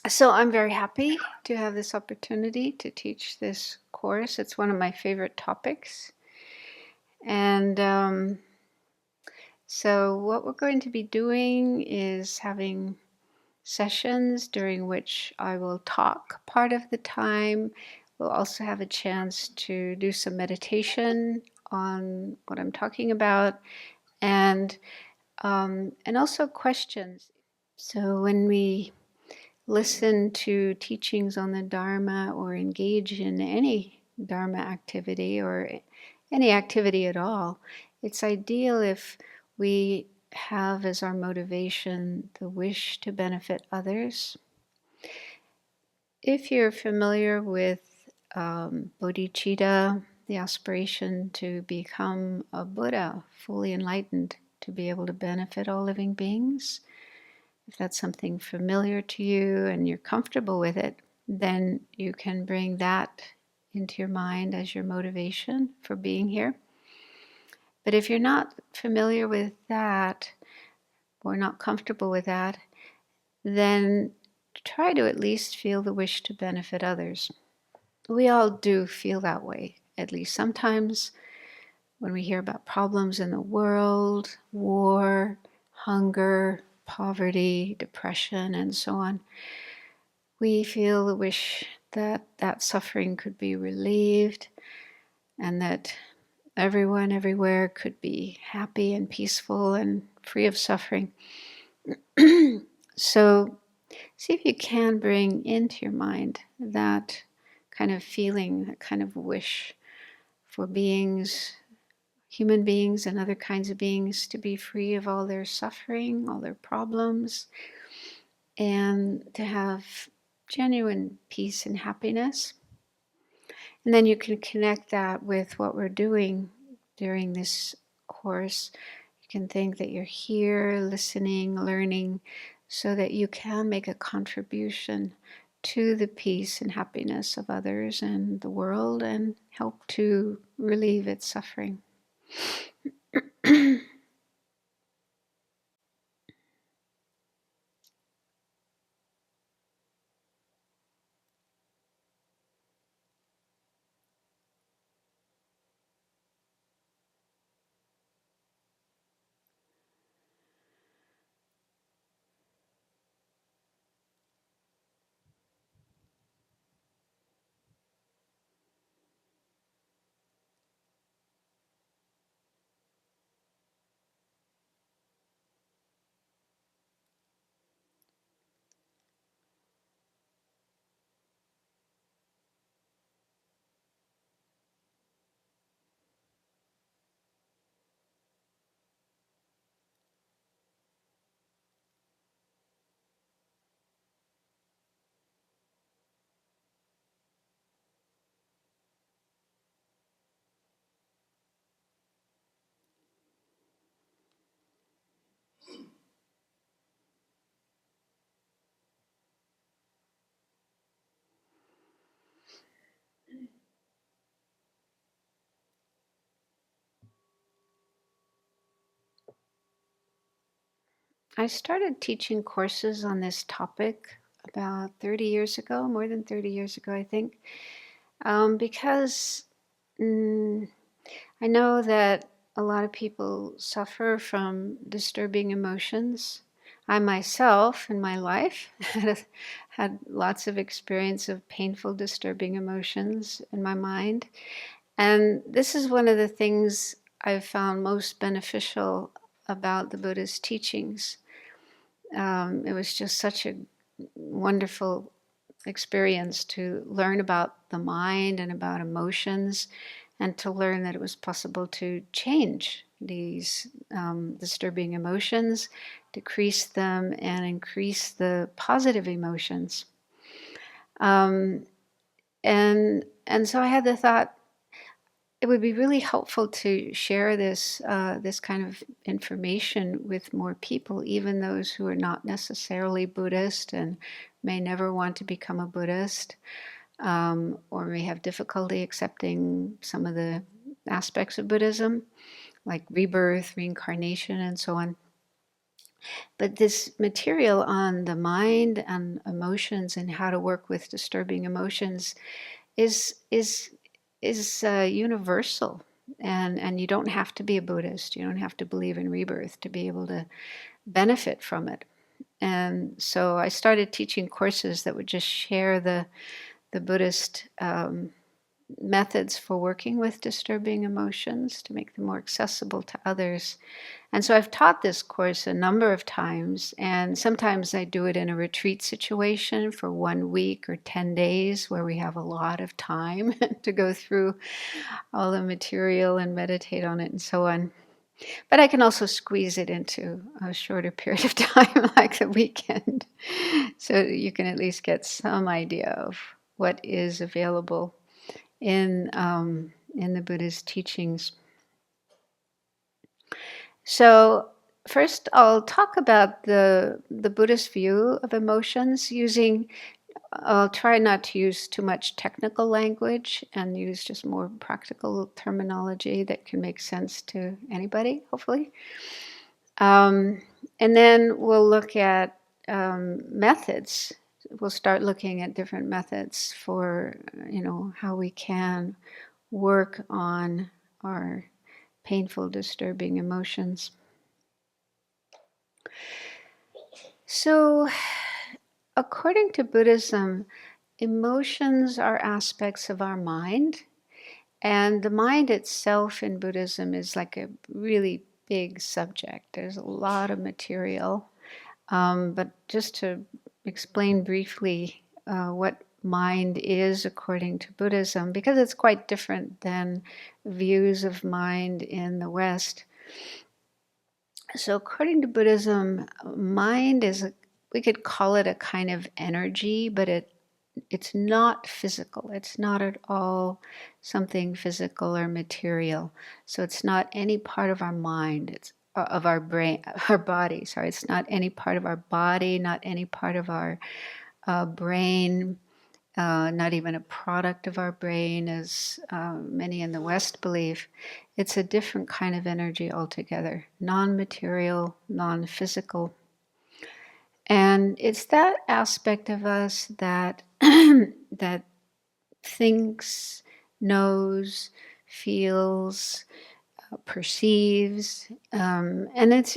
So I'm very happy to have this opportunity to teach this course. It's one of my favorite topics. And so what we're going to be doing is having sessions during which I will talk part of the time. We'll also have a chance to do some meditation on what I'm talking about, and also questions. So when we listen to teachings on the Dharma or engage in any Dharma activity or any activity at all, it's ideal if we have as our motivation the wish to benefit others. If you're familiar with bodhicitta, the aspiration to become a Buddha, fully enlightened, to be able to benefit all living beings, if that's something familiar to you and you're comfortable with it, then you can bring that into your mind as your motivation for being here. But if you're not familiar with that or not comfortable with that, then try to at least feel the wish to benefit others. We all do feel that way, at least sometimes, when we hear about problems in the world, war, hunger, poverty, depression, and so on. We feel the wish that that suffering could be relieved and that everyone everywhere could be happy and peaceful and free of suffering. So see if you can bring into your mind that kind of feeling, that kind of wish for beings, human beings and other kinds of beings, to be free of all their suffering, all their problems, and to have genuine peace and happiness. And then you can connect that with what we're doing during this course. You can think that you're here listening, learning, so that you can make a contribution to the peace and happiness of others and the world and help to relieve its suffering. I started teaching courses on this topic about 30 years ago, more than 30 years ago, I think, because I know that a lot of people suffer from disturbing emotions. I myself, in my life, had lots of experience of painful, disturbing emotions in my mind. And this is one of the things I've found most beneficial about the Buddha's teachings. It was just such a wonderful experience to learn about the mind and about emotions, and to learn that it was possible to change these disturbing emotions, decrease them, and increase the positive emotions. Um, and so I had the thought, it would be really helpful to share this kind of information with more people, even those who are not necessarily Buddhist and may never want to become a Buddhist, or may have difficulty accepting some of the aspects of Buddhism, like rebirth, reincarnation, and so on. But this material on the mind and emotions and how to work with disturbing emotions is universal, and you don't have to be a Buddhist. You don't have to believe in rebirth to be able to benefit from it. And so I started teaching courses that would just share the Buddhist methods for working with disturbing emotions to make them more accessible to others. And so I've taught this course a number of times, and sometimes I do it in a retreat situation for 1 week or 10 days where we have a lot of time to go through all the material and meditate on it and so on. But I can also squeeze it into a shorter period of time, like the weekend, so you can at least get some idea of what is available in the Buddha's teachings. So first, I'll talk about the Buddhist view of emotions using. I'll try not to use too much technical language and use just more practical terminology that can make sense to anybody, hopefully. And then we'll look at methods. We'll start looking at different methods for, how we can work on our painful, disturbing emotions. So, according to Buddhism, emotions are aspects of our mind, and the mind itself in Buddhism is like a really big subject. There's a lot of material, but just to explain briefly what mind is according to Buddhism, because it's quite different than views of mind in the West. So according to Buddhism, mind is we could call it a kind of energy, but it's not physical. It's not at all something physical or material. So it's not any part of our mind. It's of our brain, our body. Sorry, it's not any part of our body, not any part of our brain, not even a product of our brain, as many in the West believe. It's a different kind of energy altogether, non-material, non-physical. And it's that aspect of us that that thinks, knows, feels, perceives, and it's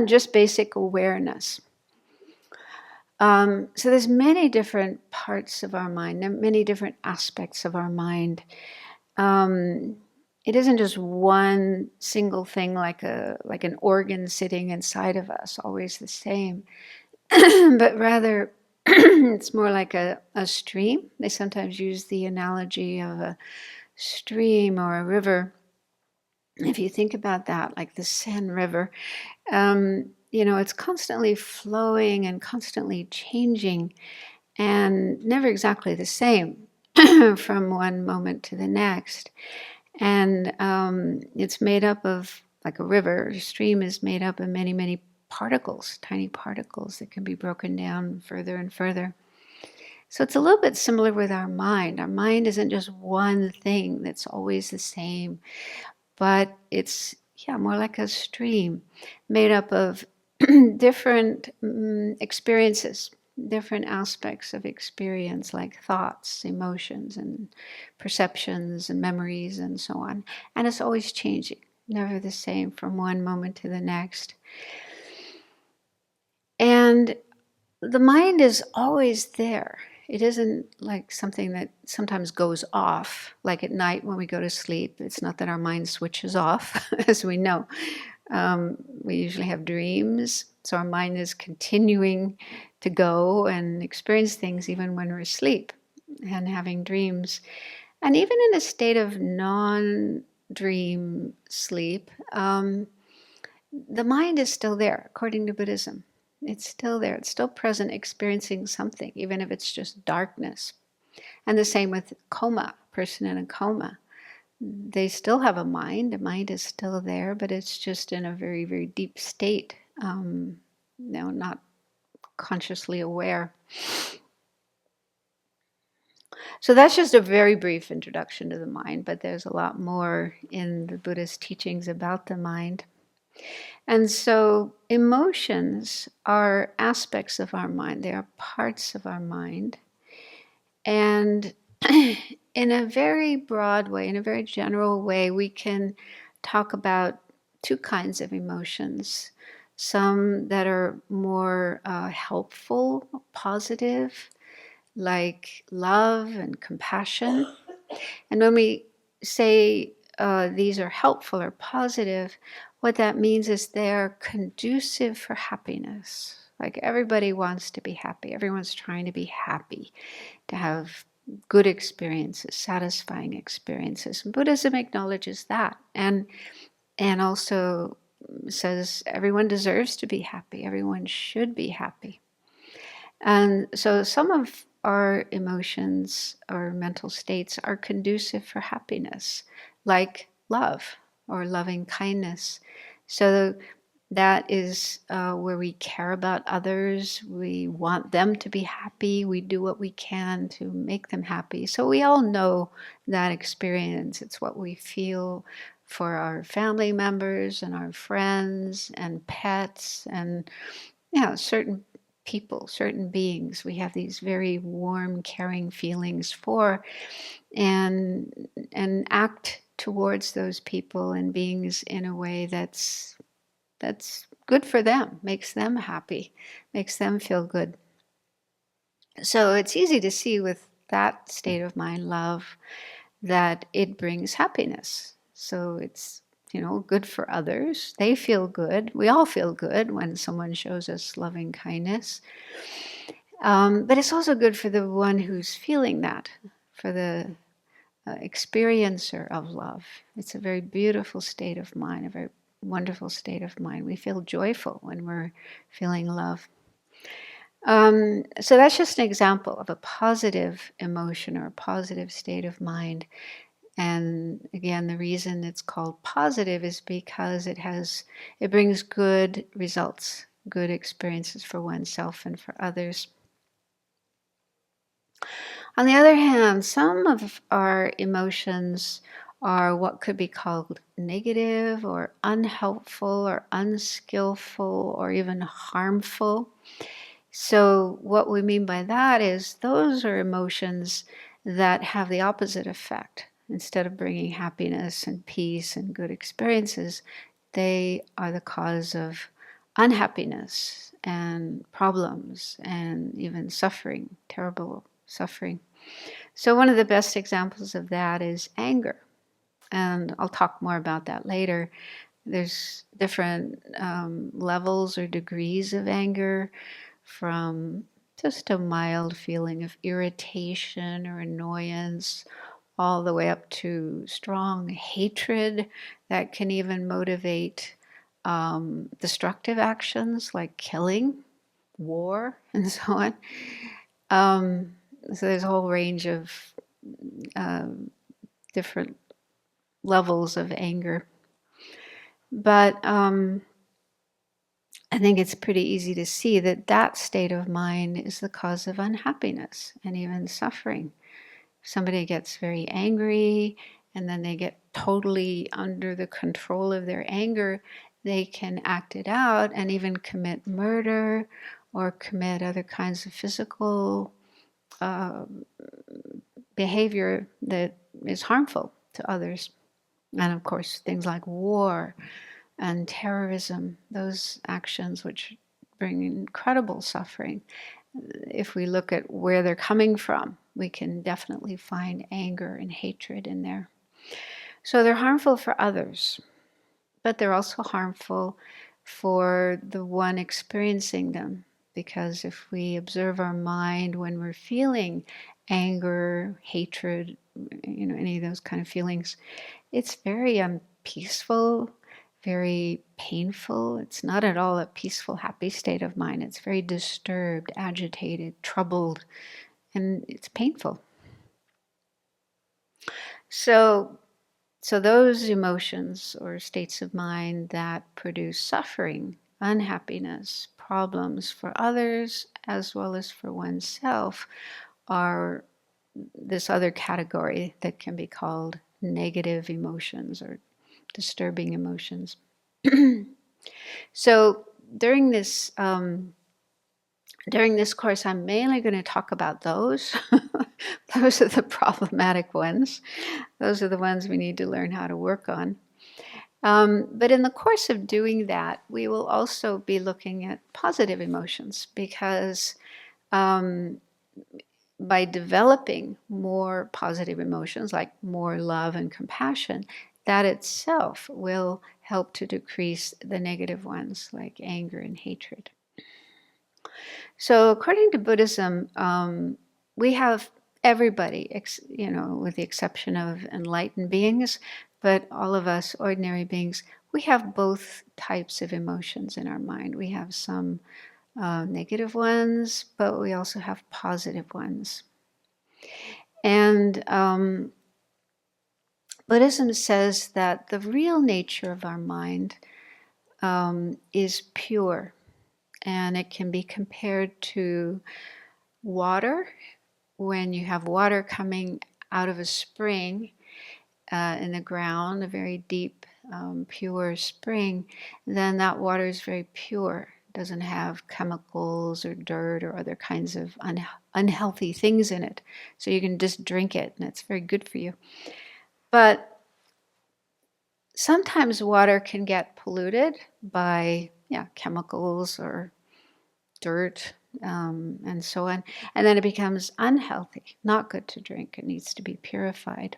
just basic awareness. So there's many different parts of our mind, many different aspects of our mind. It isn't just one single thing like an organ sitting inside of us, always the same, but rather it's more like a stream. They sometimes use the analogy of a stream or a river. If you think about that, like the Seine River, it's constantly flowing and constantly changing and never exactly the same from one moment to the next. And it's made up of, like a river, a stream is made up of many, many particles, tiny particles that can be broken down further and further. So it's a little bit similar with our mind. Our mind isn't just one thing that's always the same, but it's more like a stream made up of different experiences, different aspects of experience, like thoughts, emotions, and perceptions, and memories, and so on. And it's always changing, never the same from one moment to the next. And the mind is always there. It isn't like something that sometimes goes off, like at night when we go to sleep. It's not that our mind switches off, as we know. We usually have dreams, so our mind is continuing to go and experience things even when we're asleep and having dreams. And even in a state of non-dream sleep, the mind is still there, according to Buddhism. It's still there. It's still present, experiencing something, even if it's just darkness. And the same with coma, person in a coma. They still have a mind. The mind is still there, but it's just in a very, very deep state, not consciously aware. So that's just a very brief introduction to the mind, but there's a lot more in the Buddhist teachings about the mind. And so emotions are aspects of our mind. They are parts of our mind. And in a very broad way, in a very general way, we can talk about two kinds of emotions. Some that are more helpful, positive, like love and compassion. And when we say these are helpful or positive, what that means is they are conducive for happiness. Like everybody wants to be happy. Everyone's trying to be happy, to have good experiences, satisfying experiences. And Buddhism acknowledges that, and also says everyone deserves to be happy. Everyone should be happy. And so some of our emotions or mental states are conducive for happiness, like love or loving kindness. So that is where we care about others. We want them to be happy. We do what we can to make them happy. So we all know that experience. It's what we feel for our family members and our friends and pets and certain people, certain beings. We have these very warm, caring feelings for, and act towards those people and beings in a way that's good for them, makes them happy, makes them feel good. So it's easy to see with that state of mind, love, that it brings happiness. So it's good for others. They feel good. We all feel good when someone shows us loving kindness. But it's also good for the one who's feeling that, for the experiencer of love. It's a very beautiful state of mind, a very wonderful state of mind. We feel joyful when we're feeling love. So that's just an example of a positive emotion or a positive state of mind. And again, the reason it's called positive is because it brings good results, good experiences for oneself and for others. On the other hand, some of our emotions are what could be called negative or unhelpful or unskillful or even harmful. So what we mean by that is those are emotions that have the opposite effect. Instead of bringing happiness and peace and good experiences, they are the cause of unhappiness and problems and even suffering, terrible suffering. So one of the best examples of that is anger. And I'll talk more about that later. There's different levels or degrees of anger, from just a mild feeling of irritation or annoyance, all the way up to strong hatred that can even motivate destructive actions like killing, war, and so on. So there's a whole range of different levels of anger. But I think it's pretty easy to see that that state of mind is the cause of unhappiness and even suffering. If somebody gets very angry and then they get totally under the control of their anger, they can act it out and even commit murder or commit other kinds of physical behavior that is harmful to others. And of course, things like war and terrorism, those actions which bring incredible suffering. If we look at where they're coming from, we can definitely find anger and hatred in there. So they're harmful for others, but they're also harmful for the one experiencing them. Because if we observe our mind when we're feeling anger, hatred, any of those kind of feelings, it's very unpeaceful, very painful. It's not at all a peaceful, happy state of mind. It's very disturbed, agitated, troubled, and it's painful. So those emotions or states of mind that produce suffering, unhappiness, problems for others as well as for oneself are this other category that can be called negative emotions or disturbing emotions. So during this course, I'm mainly going to talk about those. Those are the problematic ones. Those are the ones we need to learn how to work on. But in the course of doing that, we will also be looking at positive emotions, because by developing more positive emotions, like more love and compassion, that itself will help to decrease the negative ones, like anger and hatred. So according to Buddhism, we have everybody, with the exception of enlightened beings, but all of us ordinary beings, we have both types of emotions in our mind. We have some negative ones, but we also have positive ones. And Buddhism says that the real nature of our mind is pure, and it can be compared to water. When you have water coming out of a spring in the ground, a very deep, pure spring, then that water is very pure. It doesn't have chemicals or dirt or other kinds of unhealthy things in it. So you can just drink it, and it's very good for you. But sometimes water can get polluted by chemicals or dirt, and so on. And then it becomes unhealthy, not good to drink. It needs to be purified.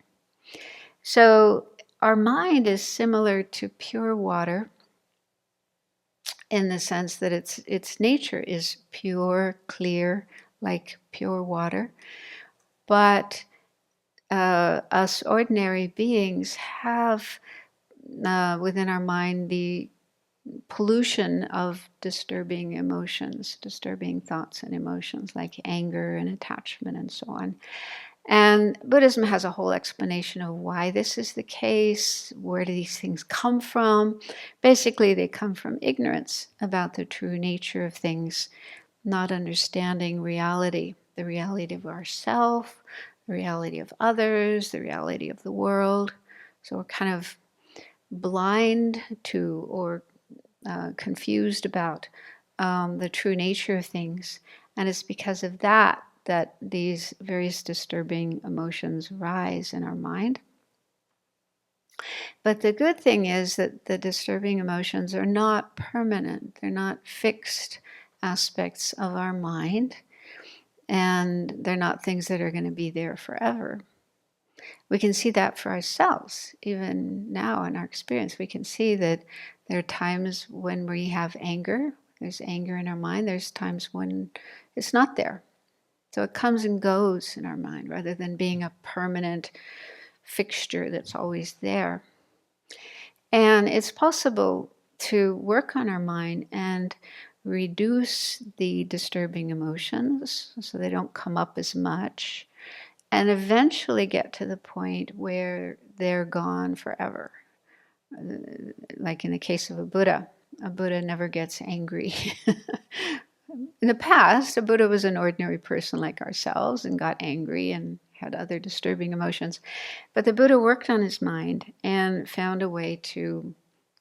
So our mind is similar to pure water in the sense that its nature is pure, clear, like pure water. But us ordinary beings have within our mind the pollution of disturbing emotions, disturbing thoughts and emotions like anger and attachment and so on. And Buddhism has a whole explanation of why this is the case. Where do these things come from? Basically, they come from ignorance about the true nature of things, not understanding reality, the reality of ourself, the reality of others, the reality of the world. So we're kind of blind to or confused about the true nature of things. And it's because of that these various disturbing emotions rise in our mind. But the good thing is that the disturbing emotions are not permanent. They're not fixed aspects of our mind. And they're not things that are going to be there forever. We can see that for ourselves. Even now in our experience, we can see that there are times when we have anger. There's anger in our mind. There's times when it's not there. So it comes and goes in our mind rather than being a permanent fixture that's always there. And it's possible to work on our mind and reduce the disturbing emotions so they don't come up as much, and eventually get to the point where they're gone forever. Like in the case of a Buddha never gets angry. In the past, a Buddha was an ordinary person like ourselves and got angry and had other disturbing emotions. But the Buddha worked on his mind and found a way to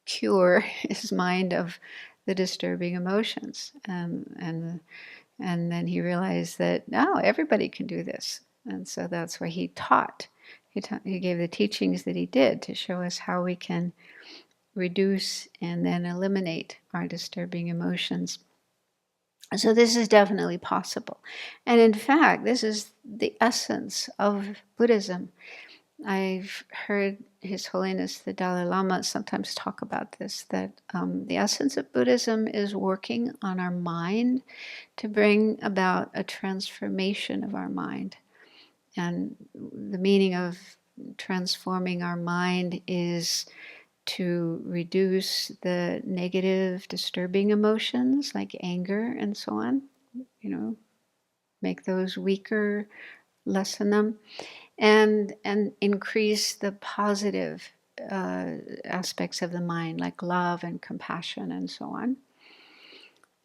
cure his mind of the disturbing emotions. And then he realized that, no, everybody can do this. And so that's why he taught. He gave the teachings that he did to show us how we can reduce and then eliminate our disturbing emotions. So this is definitely possible. And in fact, this is the essence of Buddhism. I've heard His Holiness the Dalai Lama sometimes talk about this, that the essence of Buddhism is working on our mind to bring about a transformation of our mind. And the meaning of transforming our mind is to reduce the negative, disturbing emotions like anger and so on, make those weaker, lessen them, and increase the positive aspects of the mind like love and compassion and so on.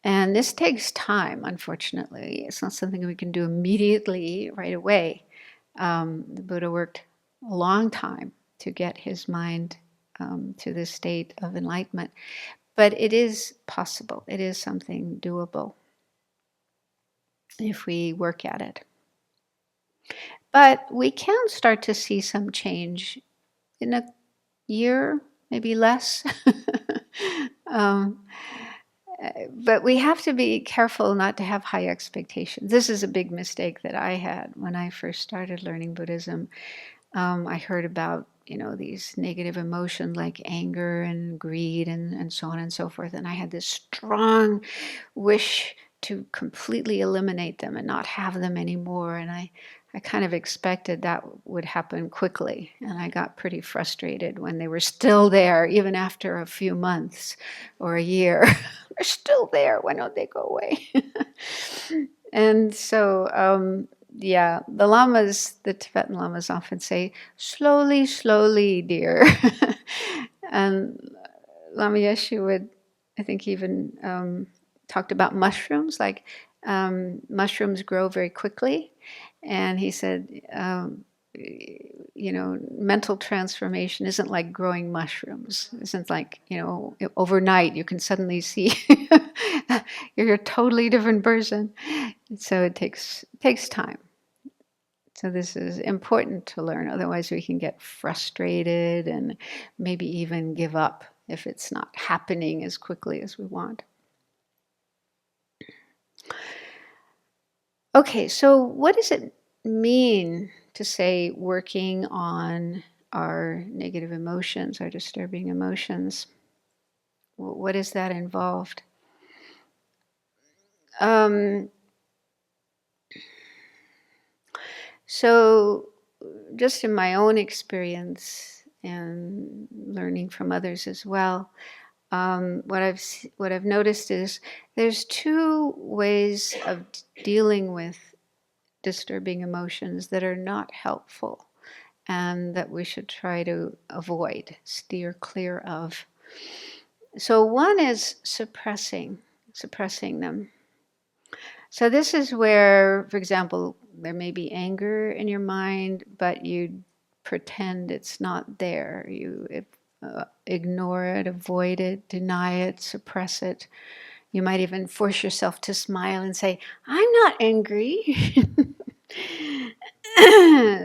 And this takes time, unfortunately. It's not something we can do immediately, right away. The Buddha worked a long time to get his mind to this state of enlightenment. But it is possible. It is something doable if we work at it. But we can start to see some change in a year, maybe less. um, but we have to be careful not to have high expectations. This is a big mistake that I had when I first started learning Buddhism. I heard about, these negative emotions like anger and greed and so on and so forth. And I had this strong wish to completely eliminate them and not have them anymore. And I kind of expected that would happen quickly. And I got pretty frustrated when they were still there, even after a few months or a year. They're still there. Why don't they go away? And so, the Tibetan lamas often say, slowly, slowly, dear. And Lama Yeshe would, I think, even talked about mushrooms, like mushrooms grow very quickly. And he said, mental transformation isn't like growing mushrooms. It isn't like, overnight you can suddenly see you're a totally different person. So it takes time. So this is important to learn. Otherwise we can get frustrated and maybe even give up if it's not happening as quickly as we want. Okay, so what does it mean to say working on our negative emotions, our disturbing emotions? What is that involved? So just in my own experience and learning from others as well, what I've noticed is there's two ways of dealing with disturbing emotions that are not helpful and that we should try to avoid, steer clear of. So one is suppressing them. So this is where, for example, there may be anger in your mind, but you pretend it's not there. You ignore it, avoid it, deny it, suppress it. You might even force yourself to smile and say, I'm not angry.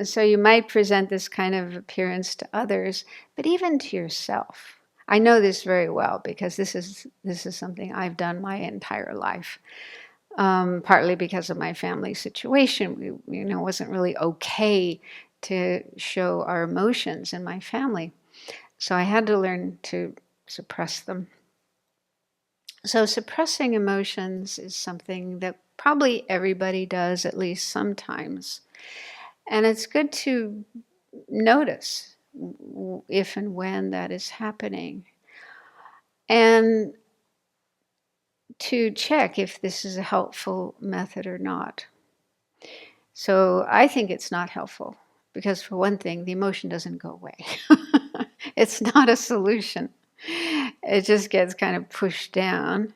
So you might present this kind of appearance to others, but even to yourself. I know this very well because this is something I've done my entire life. Partly because of my family situation. It wasn't really okay to show our emotions in my family. So I had to learn to suppress them. So suppressing emotions is something that probably everybody does at least sometimes. And it's good to notice if and when that is happening. And to check if this is a helpful method or not. So I think it's not helpful because, for one thing, the emotion doesn't go away. It's not a solution. It just gets kind of pushed down.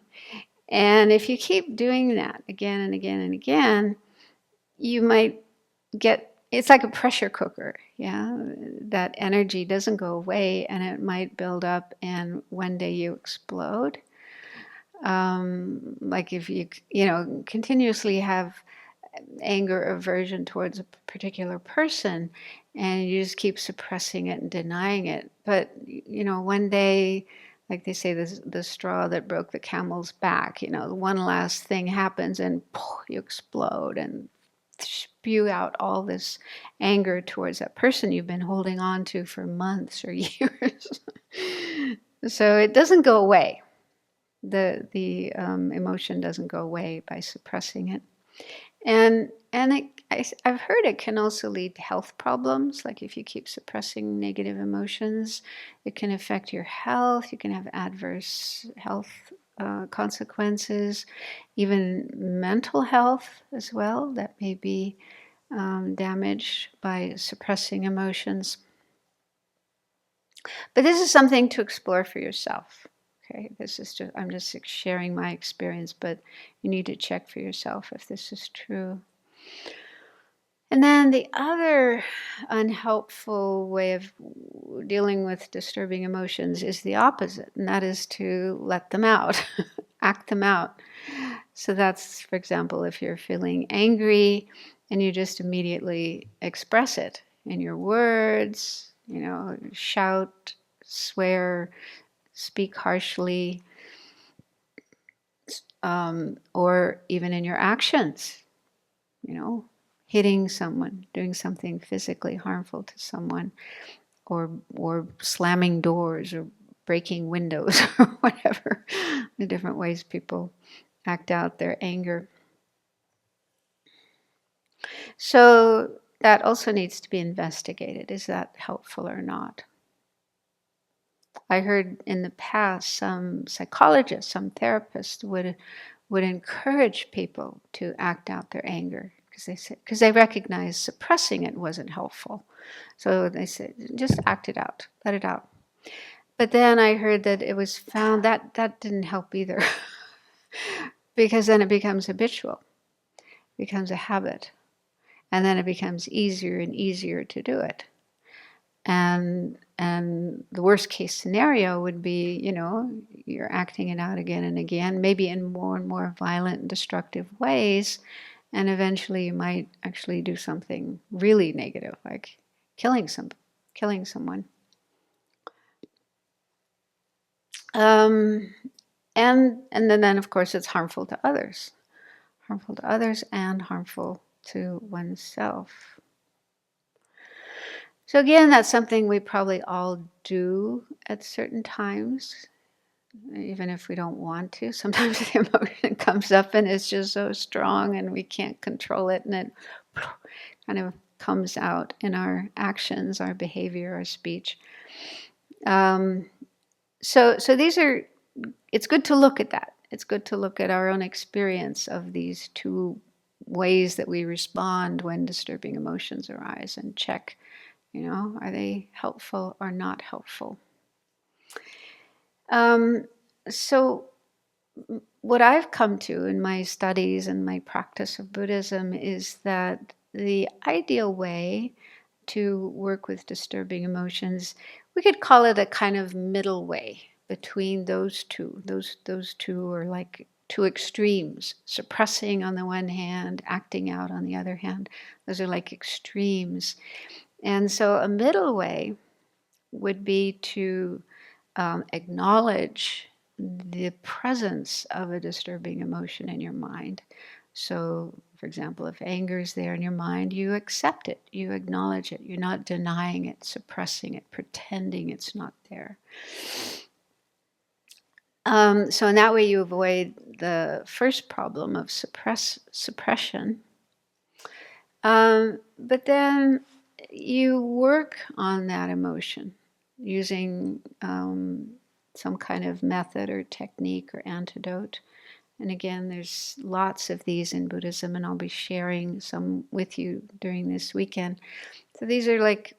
And if you keep doing that again and again and again, you might it's like a pressure cooker. Yeah, that energy doesn't go away and it might build up and one day you explode. Like if you continuously have anger, aversion towards a particular person, and you just keep suppressing it and denying it. But one day, like they say, the straw that broke the camel's back. One last thing happens, and you explode and spew out all this anger towards that person you've been holding on to for months or years. So it doesn't go away. The emotion doesn't go away by suppressing it. And I've heard it can also lead to health problems. Like if you keep suppressing negative emotions, it can affect your health. You can have adverse health consequences, even mental health as well, that may be damaged by suppressing emotions. But this is something to explore for yourself. Okay, I'm just sharing my experience, but you need to check for yourself if this is true. And then the other unhelpful way of dealing with disturbing emotions is the opposite, and that is to let them out, act them out. So that's, for example, if you're feeling angry and you just immediately express it in your words, shout, swear, speak harshly, or even in your actions, hitting someone, doing something physically harmful to someone, or slamming doors or breaking windows or whatever, the different ways people act out their anger. So that also needs to be investigated. Is that helpful or not? I heard in the past some psychologists, some therapists would encourage people to act out their anger because they recognized suppressing it wasn't helpful. So they said, just act it out, let it out. But then I heard that it was found that that didn't help either, because then it becomes habitual, becomes a habit, and then it becomes easier and easier to do it. And the worst case scenario would be, you're acting it out again and again, maybe in more and more violent and destructive ways, and eventually you might actually do something really negative, like killing someone. And then of course it's harmful to others and harmful to oneself. So again, that's something we probably all do at certain times, even if we don't want to. Sometimes the emotion comes up and it's just so strong and we can't control it, and it kind of comes out in our actions, our behavior, our speech. So these are, it's good to look at that. It's good to look at our own experience of these two ways that we respond when disturbing emotions arise and check, are they helpful or not helpful? So what I've come to in my studies and my practice of Buddhism is that the ideal way to work with disturbing emotions, we could call it a kind of middle way between those two. Those two are like two extremes, suppressing on the one hand, acting out on the other hand. Those are like extremes. And so a middle way would be to acknowledge the presence of a disturbing emotion in your mind. So, for example, if anger is there in your mind, you accept it, you acknowledge it. You're not denying it, suppressing it, pretending it's not there. So in that way you avoid the first problem of suppression. But then you work on that emotion using some kind of method or technique or antidote. And again, there's lots of these in Buddhism, and I'll be sharing some with you during this weekend. So these are like,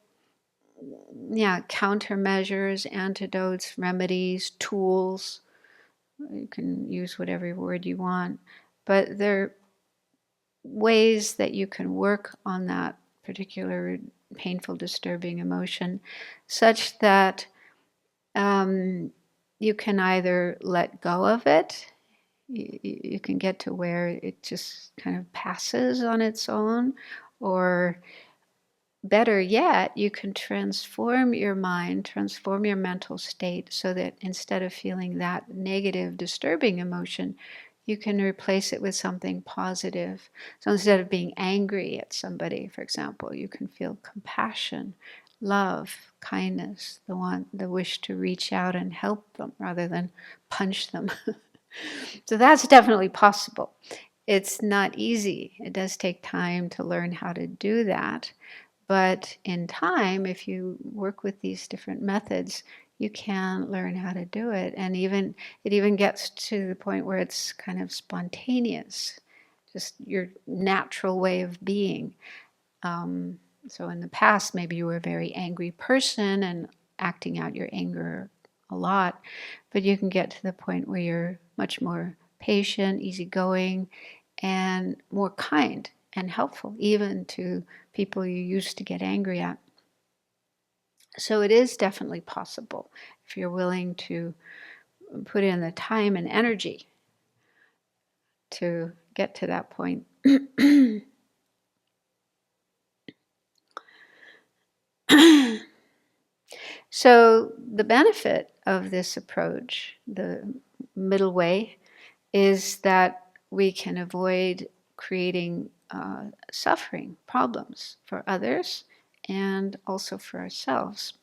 countermeasures, antidotes, remedies, tools. You can use whatever word you want, but they're ways that you can work on that particular painful, disturbing emotion such that you can either let go of it, you can get to where it just kind of passes on its own, or better yet, you can transform your mind, transform your mental state so that instead of feeling that negative, disturbing emotion, you can replace it with something positive. So instead of being angry at somebody, for example, you can feel compassion, love, kindness, the wish to reach out and help them rather than punch them. So that's definitely possible. It's not easy. It does take time to learn how to do that. But in time, if you work with these different methods, you can learn how to do it. And it even gets to the point where it's kind of spontaneous, just your natural way of being. So in the past, maybe you were a very angry person and acting out your anger a lot, but you can get to the point where you're much more patient, easygoing, and more kind and helpful, even to people you used to get angry at. So it is definitely possible if you're willing to put in the time and energy to get to that point. So the benefit of this approach, the middle way, is that we can avoid creating suffering, problems for others and also for ourselves,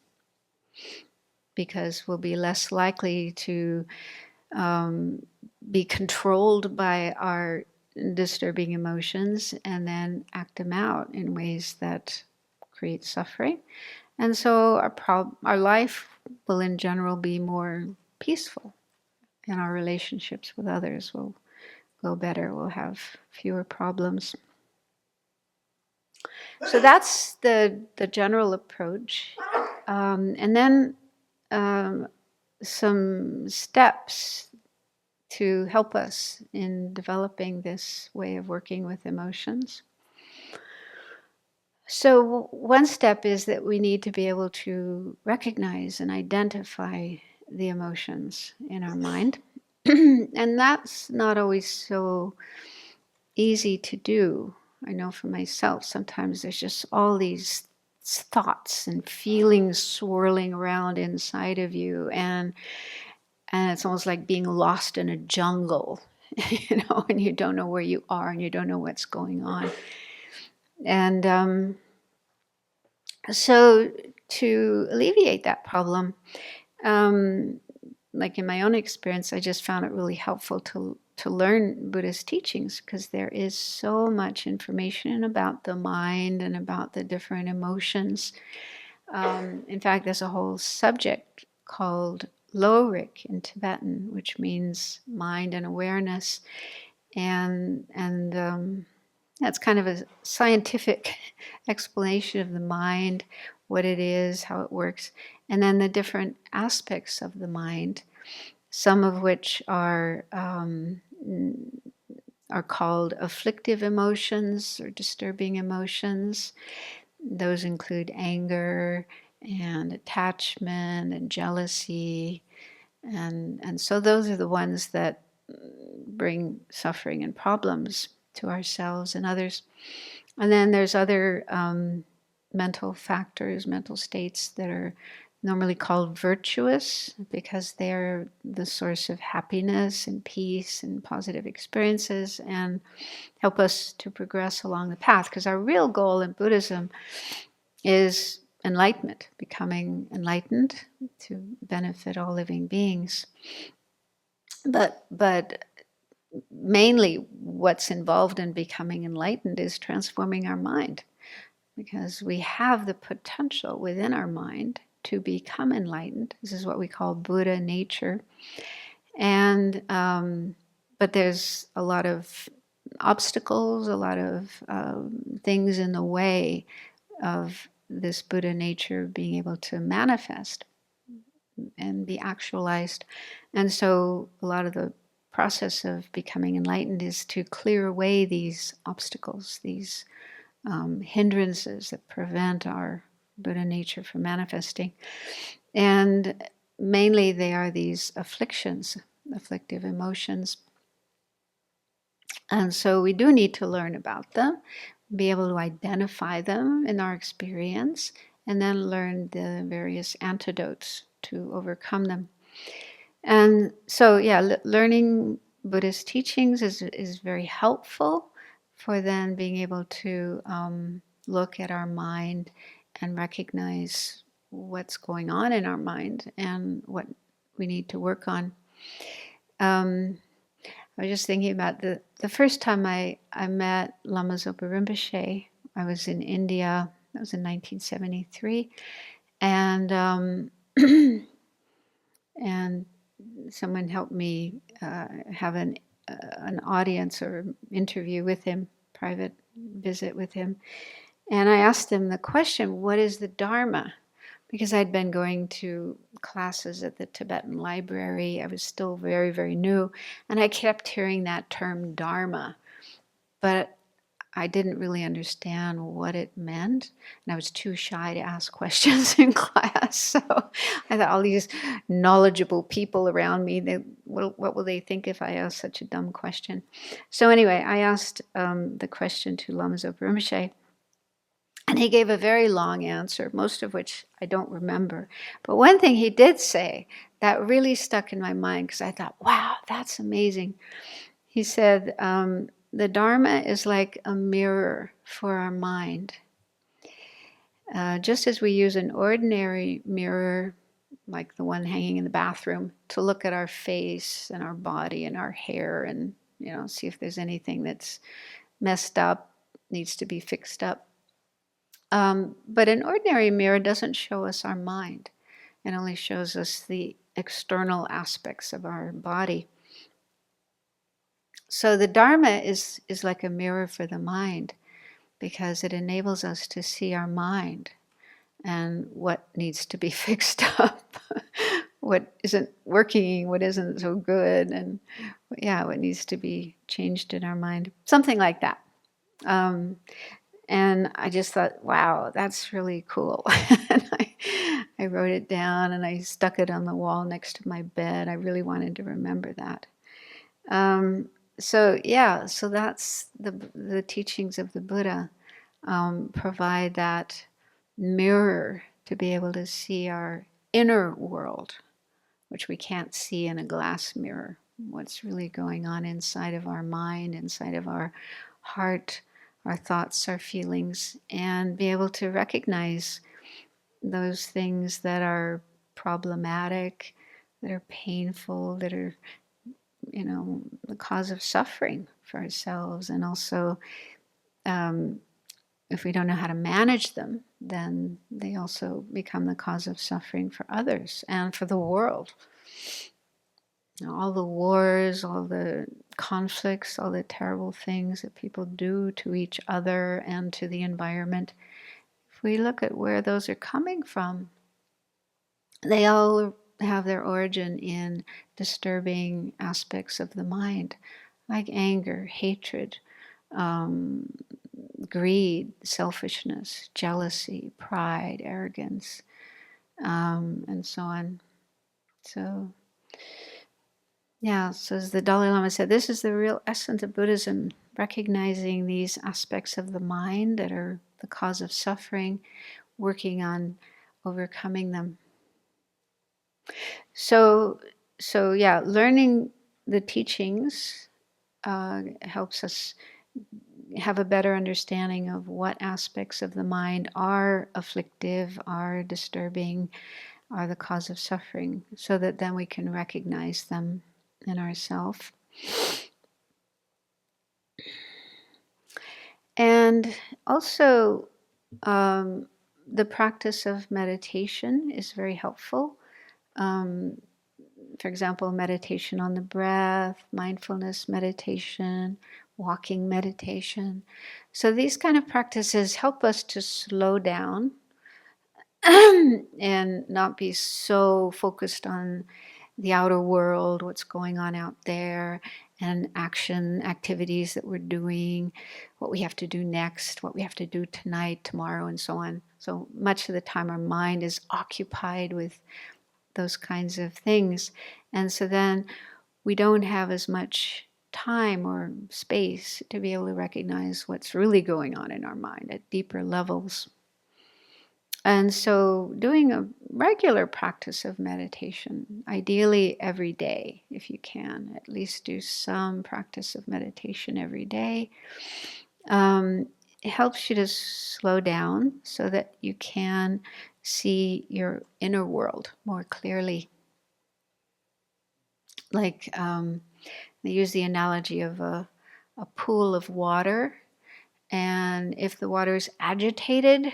because we'll be less likely to be controlled by our disturbing emotions and then act them out in ways that create suffering. And so our life will in general be more peaceful, and our relationships with others will go better. We'll have fewer problems. So that's the general approach. And then some steps to help us in developing this way of working with emotions. So one step is that we need to be able to recognize and identify the emotions in our mind. And that's not always so easy to do. I know for myself, sometimes there's just all these thoughts and feelings swirling around inside of you, and it's almost like being lost in a jungle, and you don't know where you are and you don't know what's going on. And so to alleviate that problem, like in my own experience, I just found it really helpful to learn Buddhist teachings, because there is so much information about the mind and about the different emotions. In fact, there's a whole subject called Lorik in Tibetan, which means mind and awareness, and that's kind of a scientific explanation of the mind, what it is, how it works, and then the different aspects of the mind, some of which are called afflictive emotions or disturbing emotions. Those include anger and attachment and jealousy, and so those are the ones that bring suffering and problems to ourselves and others. And then there's other mental factors, mental states that are normally called virtuous, because they're the source of happiness and peace and positive experiences and help us to progress along the path. Because our real goal in Buddhism is enlightenment, becoming enlightened to benefit all living beings. But mainly what's involved in becoming enlightened is transforming our mind, because we have the potential within our mind to become enlightened. This is what we call Buddha nature. And but there's a lot of obstacles, a lot of things in the way of this Buddha nature being able to manifest and be actualized. And so a lot of the process of becoming enlightened is to clear away these obstacles, these hindrances that prevent our Buddha nature from manifesting. And mainly they are these afflictions, afflictive emotions. And so we do need to learn about them, be able to identify them in our experience, and then learn the various antidotes to overcome them. And so, yeah, learning Buddhist teachings is very helpful for then being able to look at our mind and recognize what's going on in our mind and what we need to work on. I was just thinking about the first time I met Lama Zopa Rinpoche. I was in India. That was in 1973, and and someone helped me have an audience or interview with him, private visit with him. And I asked him the question, what is the Dharma? Because I'd been going to classes at the Tibetan library. I was still very, very new. And I kept hearing that term Dharma. But I didn't really understand what it meant, and I was too shy to ask questions in class. So I thought, all these knowledgeable people around me, what will they think if I ask such a dumb question? So anyway, I asked the question to Lama Zopa Rinpoche, and he gave a very long answer, most of which I don't remember. But one thing he did say that really stuck in my mind, because I thought, wow, that's amazing. He said, the Dharma is like a mirror for our mind. Just as we use an ordinary mirror, like the one hanging in the bathroom, to look at our face and our body and our hair and, see if there's anything that's messed up, needs to be fixed up. But an ordinary mirror doesn't show us our mind. It only shows us the external aspects of our body. So the Dharma is like a mirror for the mind, because it enables us to see our mind and what needs to be fixed up, what isn't working, what isn't so good, and what needs to be changed in our mind. Something like that. And I just thought, wow, that's really cool. And I wrote it down and I stuck it on the wall next to my bed. I really wanted to remember that. So that's the teachings of the Buddha, provide that mirror to be able to see our inner world, which we can't see in a glass mirror. What's really going on inside of our mind, inside of our heart, our thoughts, our feelings, and be able to recognize those things that are problematic, that are painful, that are the cause of suffering for ourselves. And also, if we don't know how to manage them, then they also become the cause of suffering for others and for the world. All the wars, all the conflicts, all the terrible things that people do to each other and to the environment, if we look at where those are coming from, they all have their origin in disturbing aspects of the mind, like anger, hatred, greed, selfishness, jealousy, pride, arrogance, and so on. So as the Dalai Lama said, this is the real essence of Buddhism, recognizing these aspects of the mind that are the cause of suffering, working on overcoming them. So learning the teachings helps us have a better understanding of what aspects of the mind are afflictive, are disturbing, are the cause of suffering, so that then we can recognize them in ourselves. And also, the practice of meditation is very helpful. For example, meditation on the breath, mindfulness meditation, walking meditation. So these kind of practices help us to slow down and not be so focused on the outer world, what's going on out there, and activities that we're doing, what we have to do next, what we have to do tonight, tomorrow, and so on. So much of the time our mind is occupied with those kinds of things. And so then we don't have as much time or space to be able to recognize what's really going on in our mind at deeper levels. And so doing a regular practice of meditation, ideally every day, if you can, at least do some practice of meditation every day, it helps you to slow down so that you can see your inner world more clearly. Like they use the analogy of a pool of water, and if the water is agitated,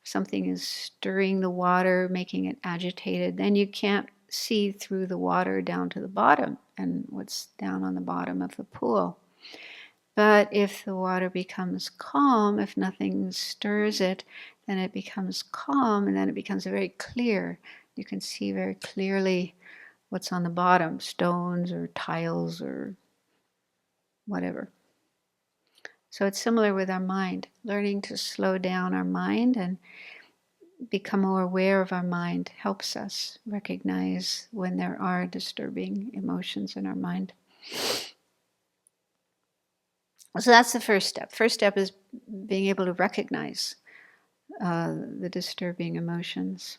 something is stirring the water, making it agitated, then you can't see through the water down to the bottom and what's down on the bottom of the pool. But if the water becomes calm, if nothing stirs it, then it becomes calm, and then it becomes very clear. You can see very clearly what's on the bottom, stones or tiles or whatever. So it's similar with our mind, learning to slow down our mind and become more aware of our mind helps us recognize when there are disturbing emotions in our mind. So that's the first step. First step is being able to recognize the disturbing emotions.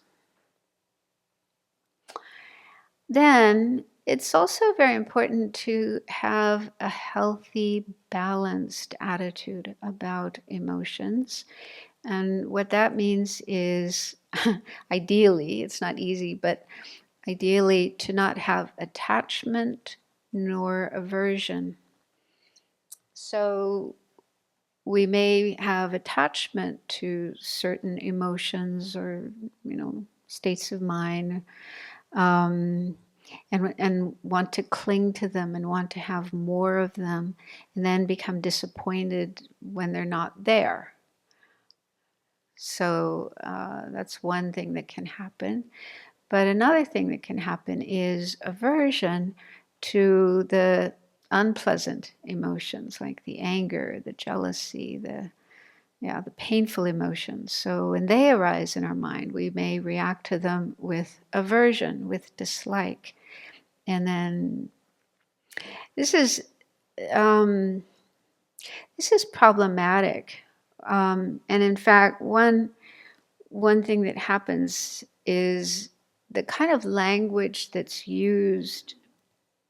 Then it's also very important to have a healthy, balanced attitude about emotions. And what that means is, ideally, it's not easy, but ideally to not have attachment nor aversion. So we may have attachment to certain emotions or, states of mind, and want to cling to them and want to have more of them, and then become disappointed when they're not there. So that's one thing that can happen. But another thing that can happen is aversion to the unpleasant emotions, like the anger, the jealousy, the painful emotions. So when they arise in our mind, we may react to them with aversion, with dislike. And then this is problematic. And in fact, one thing that happens is the kind of language that's used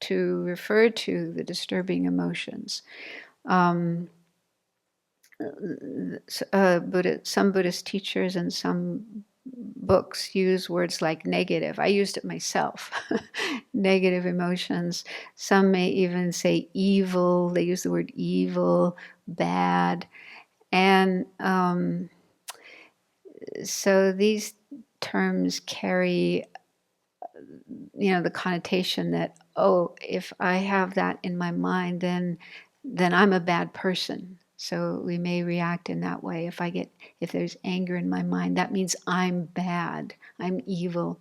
to refer to the disturbing emotions. Some Buddhist teachers and some books use words like negative. I used it myself. Negative emotions. Some may even say evil. They use the word evil, bad. And so these terms carry, the connotation that, if I have that in my mind, then I'm a bad person. So we may react in that way. If there's anger in my mind, that means I'm bad, I'm evil.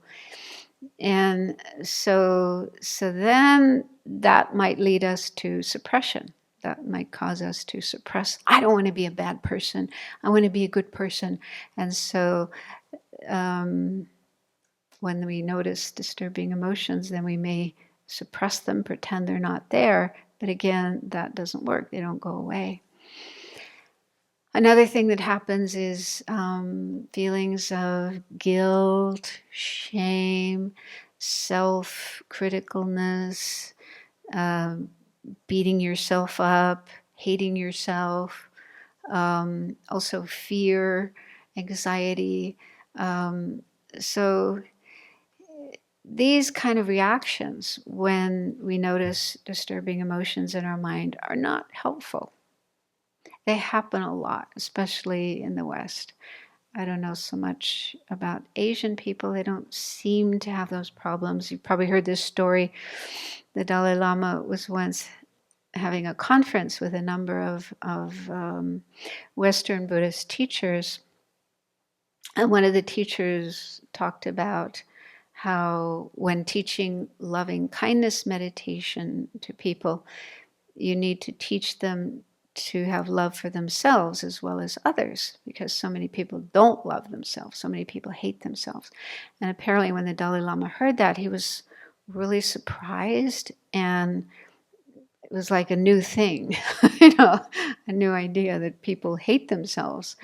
And so then that might lead us to suppression. That might cause us to suppress. I don't want to be a bad person. I want to be a good person. And so when we notice disturbing emotions, then we may suppress them, pretend they're not there. But again, that doesn't work. They don't go away. Another thing that happens is feelings of guilt, shame, self-criticalness, beating yourself up, hating yourself, also fear, anxiety. So these kind of reactions when we notice disturbing emotions in our mind are not helpful. They happen a lot, especially in the West. I don't know so much about Asian people. They don't seem to have those problems. You've probably heard this story. The Dalai Lama was once having a conference with a number of Western Buddhist teachers. And one of the teachers talked about how when teaching loving kindness meditation to people, you need to teach them to have love for themselves as well as others, because so many people don't love themselves, so many people hate themselves. And apparently when the Dalai Lama heard that, he was really surprised, and it was like a new thing, a new idea that people hate themselves.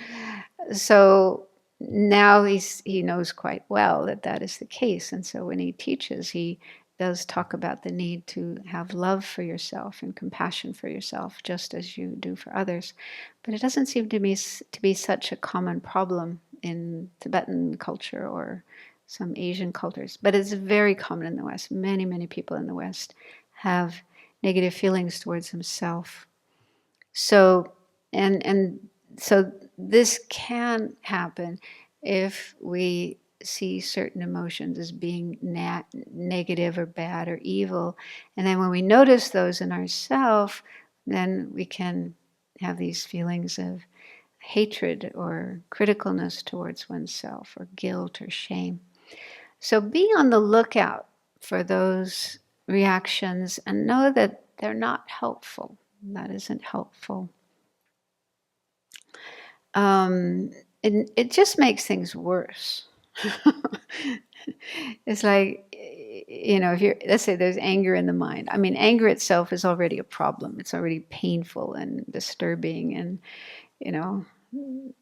So now he knows quite well that is the case. And so when he teaches, he does talk about the need to have love for yourself and compassion for yourself, just as you do for others. But it doesn't seem to me to be such a common problem in Tibetan culture or some Asian cultures. But it's very common in the West. Many, many people in the West have negative feelings towards themselves. So, and so this can happen if we see certain emotions as being negative or bad or evil. And then when we notice those in ourselves, then we can have these feelings of hatred or criticalness towards oneself, or guilt or shame. So be on the lookout for those reactions and know that they're not helpful. That isn't helpful. it just makes things worse. It's like, if you're, let's say there's anger in the mind. I mean, anger itself is already a problem. It's already painful and disturbing and, you know,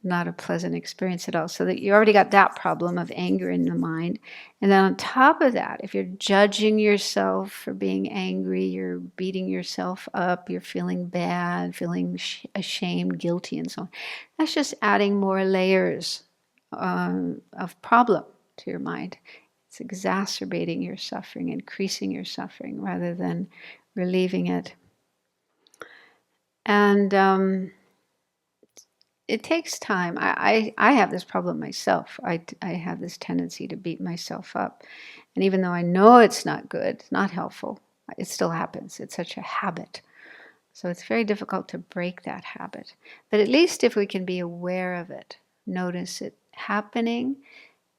not a pleasant experience at all. So that you already got that problem of anger in the mind. And then on top of that, if you're judging yourself for being angry, you're beating yourself up, you're feeling bad, feeling ashamed, guilty, and so on. That's just adding more layers of problem to your mind. It's exacerbating your suffering, increasing your suffering rather than relieving it. And it takes time. I have this problem myself. I have this tendency to beat myself up. And even though I know it's not good, it's not helpful, it still happens. It's such a habit. So it's very difficult to break that habit. But at least if we can be aware of it, notice it happening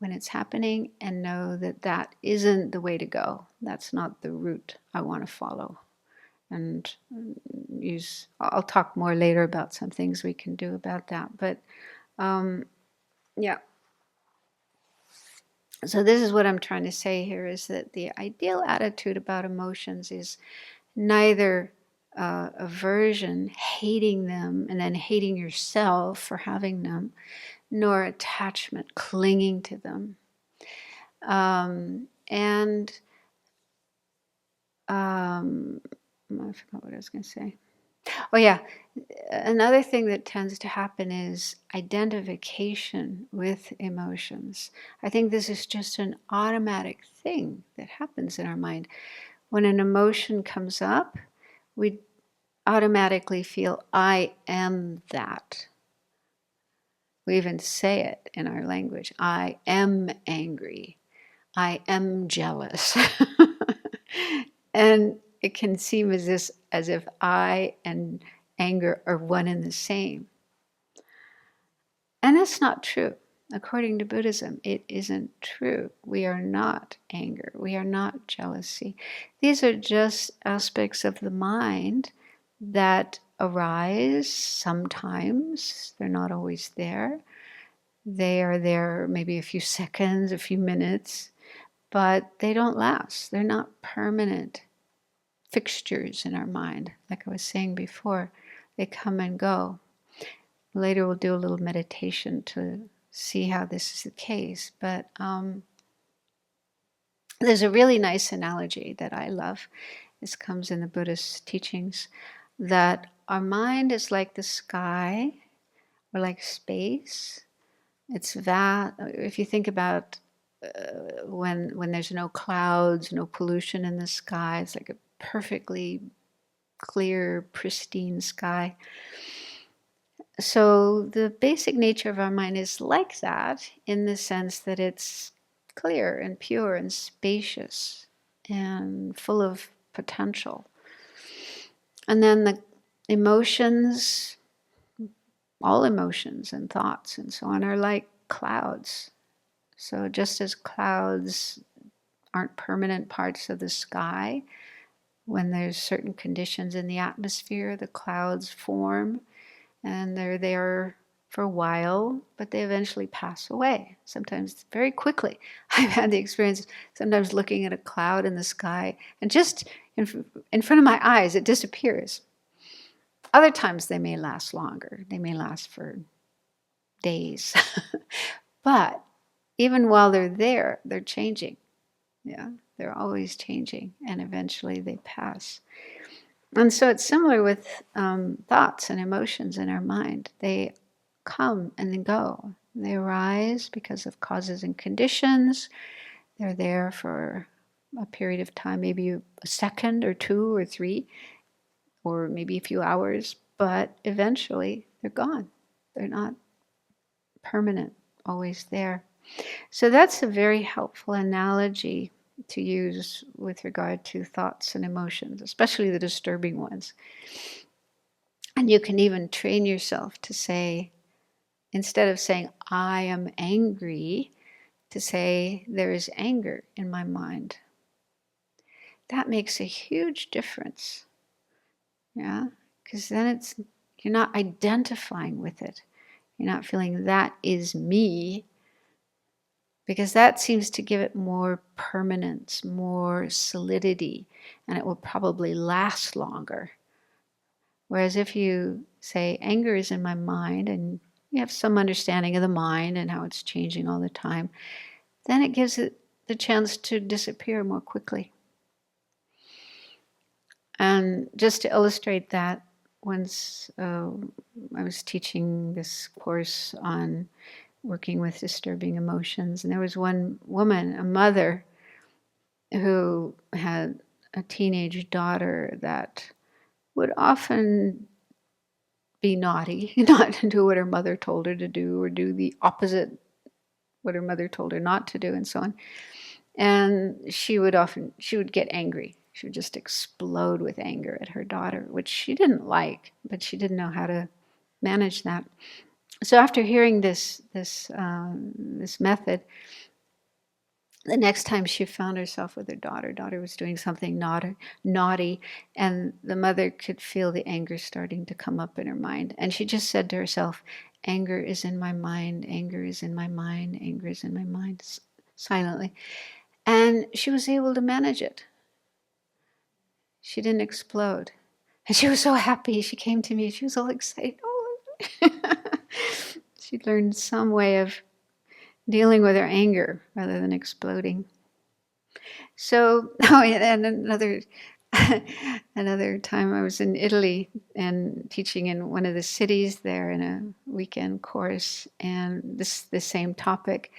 when it's happening, and know that that isn't the way to go. That's not the route I want to follow. And I'll talk more later about some things we can do about that. But yeah. So this is what I'm trying to say here, is that the ideal attitude about emotions is neither aversion, hating them, and then hating yourself for having them, nor attachment, clinging to them. I forgot what I was going to say. Oh yeah, another thing that tends to happen is identification with emotions. I think this is just an automatic thing that happens in our mind. When an emotion comes up, we automatically feel, I am that. We even say it in our language. I am angry. I am jealous. And it can seem as if I and anger are one and the same. And that's not true. According to Buddhism, it isn't true. We are not anger. We are not jealousy. These are just aspects of the mind that arise sometimes. They're not always there. They are there maybe a few seconds, a few minutes, but they don't last. They're not permanent fixtures in our mind. Like I was saying before, they come and go. Later we'll do a little meditation to see how this is the case. But there's a really nice analogy that I love. This comes in the Buddhist teachings, that our mind is like the sky or like space. It's that, if you think about when there's no clouds, no pollution in the sky, it's like a perfectly clear, pristine sky. So the basic nature of our mind is like that, in the sense that it's clear and pure and spacious and full of potential. And then the emotions, all emotions and thoughts and so on, are like clouds. So just as clouds aren't permanent parts of the sky, when there's certain conditions in the atmosphere, the clouds form and they're there for a while, but they eventually pass away, sometimes very quickly. I've had the experience sometimes looking at a cloud in the sky and just in front of my eyes, it disappears. Other times they may last longer. They may last for days. But even while they're there, they're changing. Yeah, they're always changing, and eventually they pass. And so it's similar with thoughts and emotions in our mind. They come and then go. They arise because of causes and conditions. They're there for a period of time, maybe a second or two or three, or maybe a few hours, but eventually they're gone. They're not permanent, always there. So that's a very helpful analogy to use with regard to thoughts and emotions, especially the disturbing ones. And you can even train yourself to say, instead of saying, I am angry, to say, there is anger in my mind. That makes a huge difference. Yeah, because then you're not identifying with it. You're not feeling that is me, because that seems to give it more permanence, more solidity, and it will probably last longer. Whereas if you say anger is in my mind, and you have some understanding of the mind and how it's changing all the time, then it gives it the chance to disappear more quickly. And just to illustrate that, once I was teaching this course on working with disturbing emotions, and there was one woman, a mother, who had a teenage daughter that would often be naughty, not do what her mother told her to do, or do the opposite what her mother told her not to do, and so on. And she would get angry. She would just explode with anger at her daughter, which she didn't like, but she didn't know how to manage that. So after hearing this method, the next time she found herself with her daughter was doing something naughty, and the mother could feel the anger starting to come up in her mind. And she just said to herself, anger is in my mind, anger is in my mind, anger is in my mind, silently. And she was able to manage it. She didn't explode. And she was so happy. She came to me. She was all excited. Oh. She learned some way of dealing with her anger rather than exploding. So, and another time I was in Italy and teaching in one of the cities there in a weekend course, and the same topic.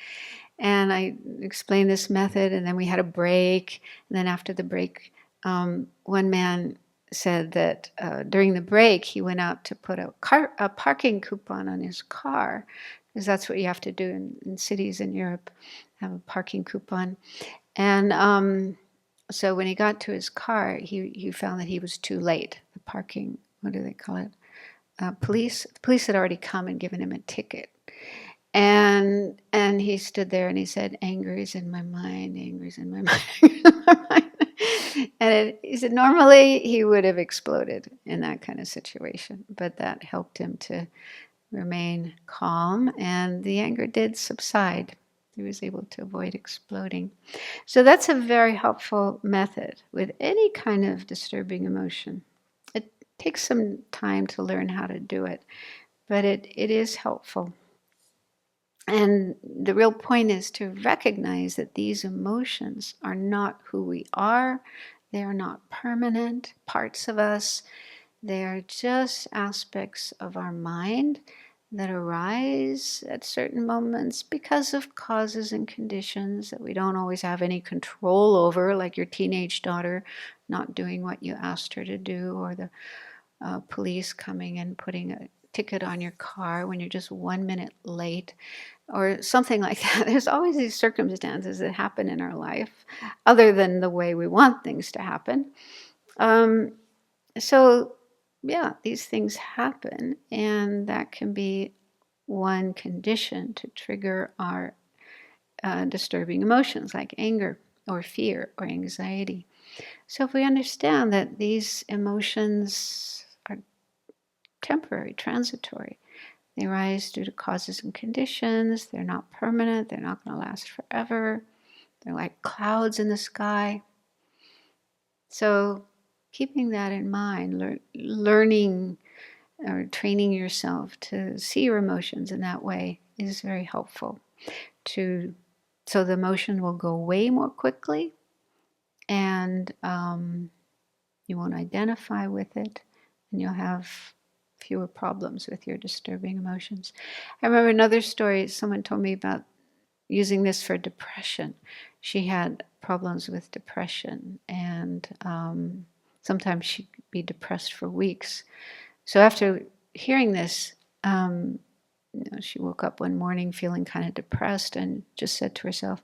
And I explained this method, and then we had a break. And then after the break, one man said that during the break, he went out to put a parking coupon on his car, because that's what you have to do in cities in Europe, have a parking coupon. And so when he got to his car, he found that he was too late. The parking, what do they call it? The police had already come and given him a ticket. And he stood there and he said, anger is in my mind, anger is in my mind, anger is in my mind. And he said normally he would have exploded in that kind of situation, but that helped him to remain calm, and the anger did subside. He was able to avoid exploding. So that's a very helpful method with any kind of disturbing emotion. It takes some time to learn how to do it, but it is helpful. And the real point is to recognize that these emotions are not who we are. They are not permanent parts of us. They are just aspects of our mind that arise at certain moments because of causes and conditions that we don't always have any control over, like your teenage daughter not doing what you asked her to do, or the police coming and putting a ticket on your car when you're just 1 minute late, or something like that. There's always these circumstances that happen in our life, other than the way we want things to happen. So, yeah, these things happen, and that can be one condition to trigger our disturbing emotions like anger or fear or anxiety. So if we understand that these emotions are temporary, transitory, they arise due to causes and conditions, they're not permanent, they're not going to last forever, they're like clouds in the sky. So keeping that in mind, learning or training yourself to see your emotions in that way is very helpful. So the emotion will go away more quickly, and you won't identify with it, and you'll have fewer problems with your disturbing emotions. I remember another story someone told me about using this for depression. She had problems with depression, and sometimes she'd be depressed for weeks. So after hearing this, she woke up one morning feeling kind of depressed and just said to herself,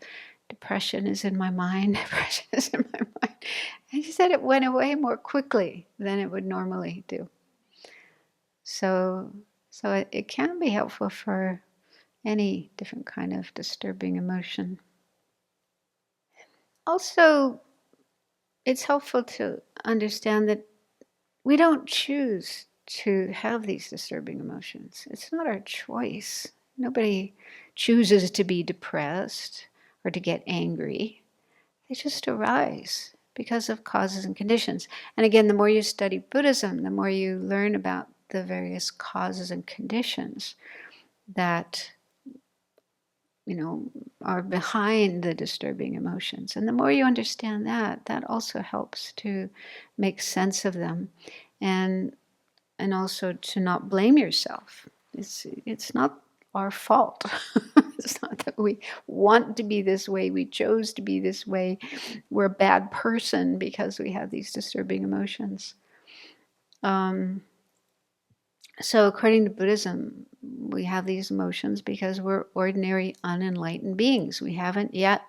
depression is in my mind, depression is in my mind. And she said it went away more quickly than it would normally do. So it can be helpful for any different kind of disturbing emotion. Also, it's helpful to understand that we don't choose to have these disturbing emotions. It's not our choice. Nobody chooses to be depressed or to get angry. They just arise because of causes and conditions. And again, the more you study Buddhism, the more you learn about the various causes and conditions that, are behind the disturbing emotions. And the more you understand that, that also helps to make sense of them, and also to not blame yourself. It's not our fault. It's not that we want to be this way, we chose to be this way, we're a bad person because we have these disturbing emotions. So according to Buddhism, we have these emotions because we're ordinary unenlightened beings. We haven't yet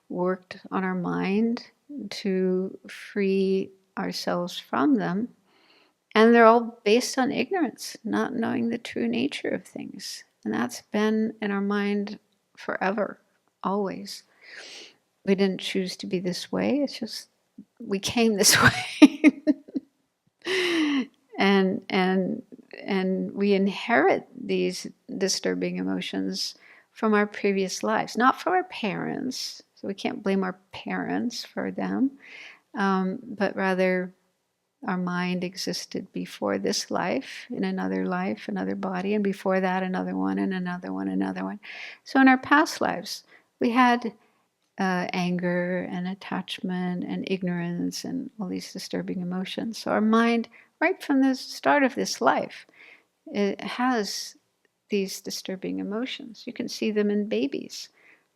worked on our mind to free ourselves from them. And they're all based on ignorance, not knowing the true nature of things. And that's been in our mind forever, always. We didn't choose to be this way. It's just we came this way. and we inherit these disturbing emotions from our previous lives, not from our parents. So we can't blame our parents for them, but rather our mind existed before this life, in another life, another body, and before that another one, and another one, another one. So in our past lives, we had anger and attachment and ignorance and all these disturbing emotions. So our mind, right from the start of this life, it has these disturbing emotions. You can see them in babies.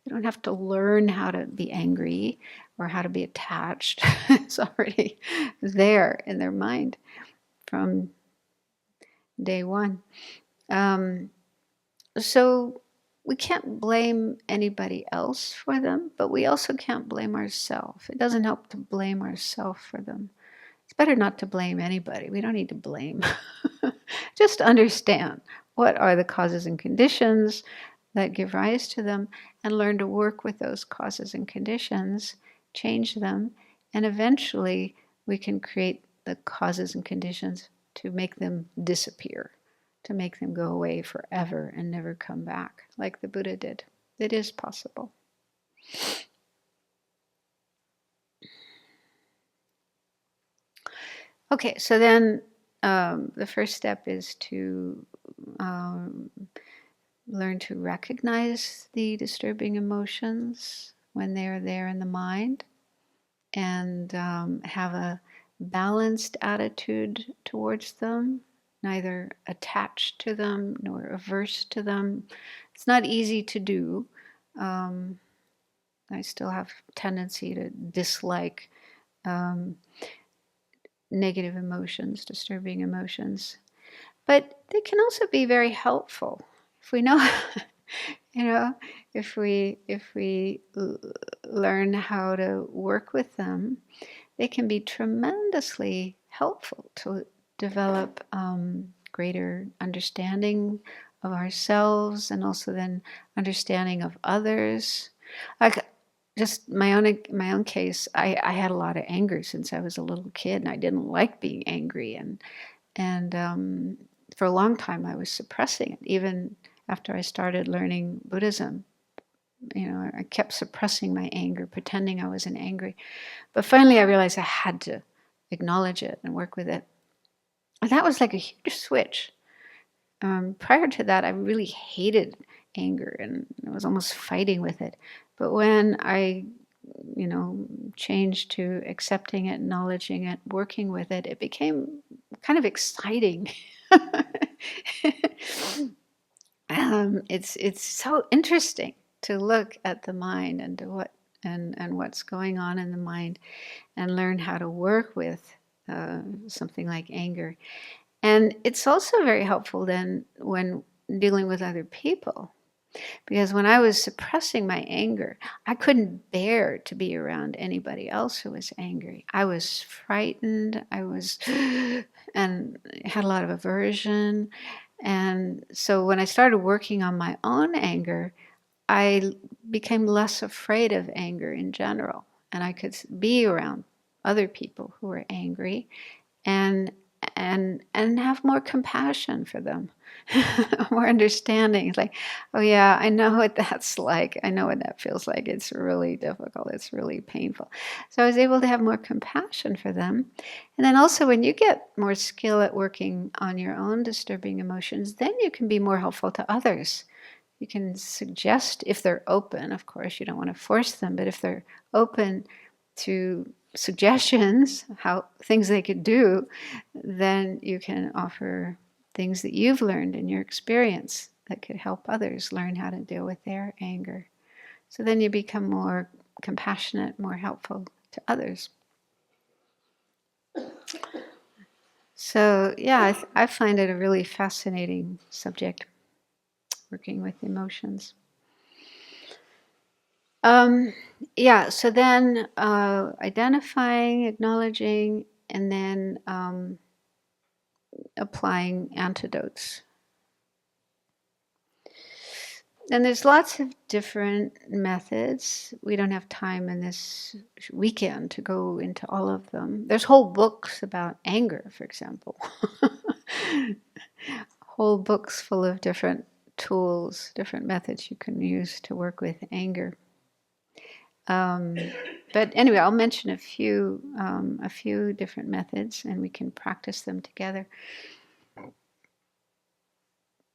They don't have to learn how to be angry or how to be attached. It's already there in their mind from day one. So we can't blame anybody else for them, but we also can't blame ourselves. It doesn't help to blame ourselves for them. It's better not to blame anybody. We don't need to blame. Just understand what are the causes and conditions that give rise to them, and learn to work with those causes and conditions, change them, and eventually we can create the causes and conditions to make them disappear, to make them go away forever and never come back, like the Buddha did. It is possible. Okay, so then the first step is to learn to recognize the disturbing emotions when they are there in the mind, and have a balanced attitude towards them, neither attached to them nor averse to them. It's not easy to do. I still have tendency to dislike negative emotions, disturbing emotions. But they can also be very helpful if we know, if we learn how to work with them. They can be tremendously helpful to develop greater understanding of ourselves, and also then understanding of others. Like just my own case, I had a lot of anger since I was a little kid, and I didn't like being angry, and for a long time I was suppressing it. Even after I started learning Buddhism, I kept suppressing my anger, pretending I wasn't angry. But finally I realized I had to acknowledge it and work with it. And that was like a huge switch. Prior to that, I really hated anger and I was almost fighting with it. But when I, changed to accepting it, acknowledging it, working with it, it became kind of exciting. It's so interesting to look at the mind and to what's going on in the mind, and learn how to work with something like anger. And it's also very helpful then when dealing with other people, because when I was suppressing my anger, I couldn't bear to be around anybody else who was angry. I was frightened. And had a lot of aversion. And so when I started working on my own anger, I became less afraid of anger in general. And I could be around other people who were angry, and and have more compassion for them, more understanding. It's like, oh yeah, I know what that's like. I know what that feels like. It's really difficult. It's really painful. So I was able to have more compassion for them. And then also when you get more skill at working on your own disturbing emotions, then you can be more helpful to others. You can suggest, if they're open, of course, you don't want to force them, but if they're open to suggestions, how things they could do, then you can offer things that you've learned in your experience that could help others learn how to deal with their anger. So then you become more compassionate, more helpful to others. So yeah, I find it a really fascinating subject, working with emotions. So then identifying, acknowledging, and then applying antidotes. And there's lots of different methods. We don't have time in this weekend to go into all of them. There's whole books about anger, for example. Whole books full of different tools, different methods you can use to work with anger. But anyway, I'll mention a few different methods, and we can practice them together.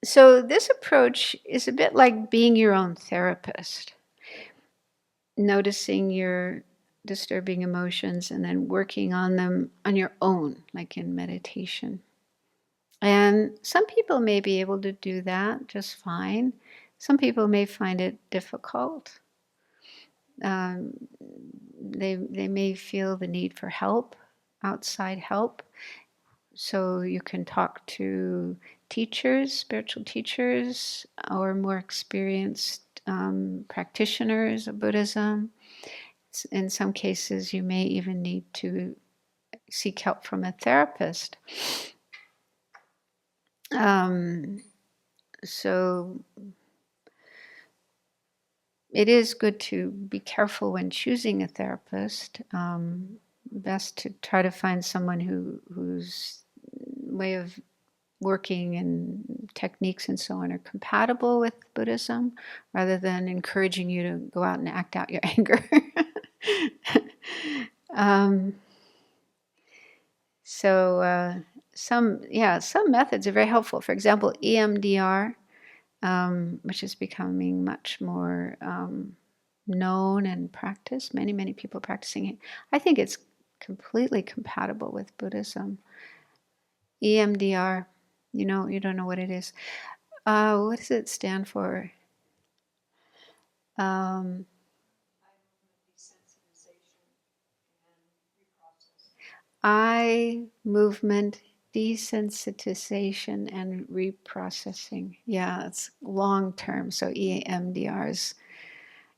So this approach is a bit like being your own therapist, noticing your disturbing emotions and then working on them on your own, like in meditation. And some people may be able to do that just fine. Some people may find it difficult. They may feel the need for help, outside help. So you can talk to teachers, spiritual teachers, or more experienced practitioners of Buddhism. In some cases, you may even need to seek help from a therapist. So it is good to be careful when choosing a therapist. Best to try to find someone whose way of working and techniques and so on are compatible with Buddhism, rather than encouraging you to go out and act out your anger. Some methods are very helpful. For example, EMDR, which is becoming much more known and practiced. Many people practicing it. I think it's completely compatible with Buddhism. EMDR, you don't know what it is. What does it stand for? Eye movement desensitization and reprocessing. Yeah, it's long term, so EMDR is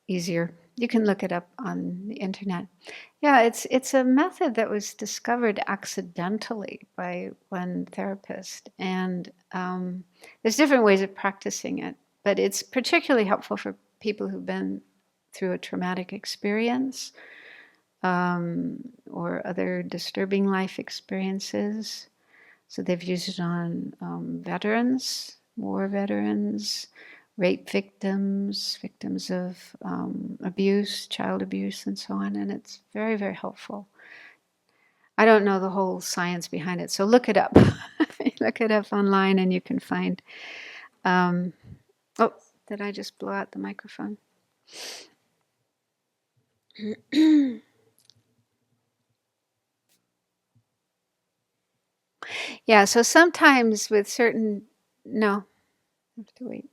easier. You can look it up on the internet. Yeah, it's a method that was discovered accidentally by one therapist, and there's different ways of practicing it, but it's particularly helpful for people who've been through a traumatic experience or other disturbing life experiences. So they've used it on veterans, war veterans, rape victims, victims of abuse, child abuse, and so on. And it's very, very helpful. I don't know the whole science behind it, so look it up. Look it up online and you can find... did I just blow out the microphone? Yeah, so sometimes with certain... No, I have to wait.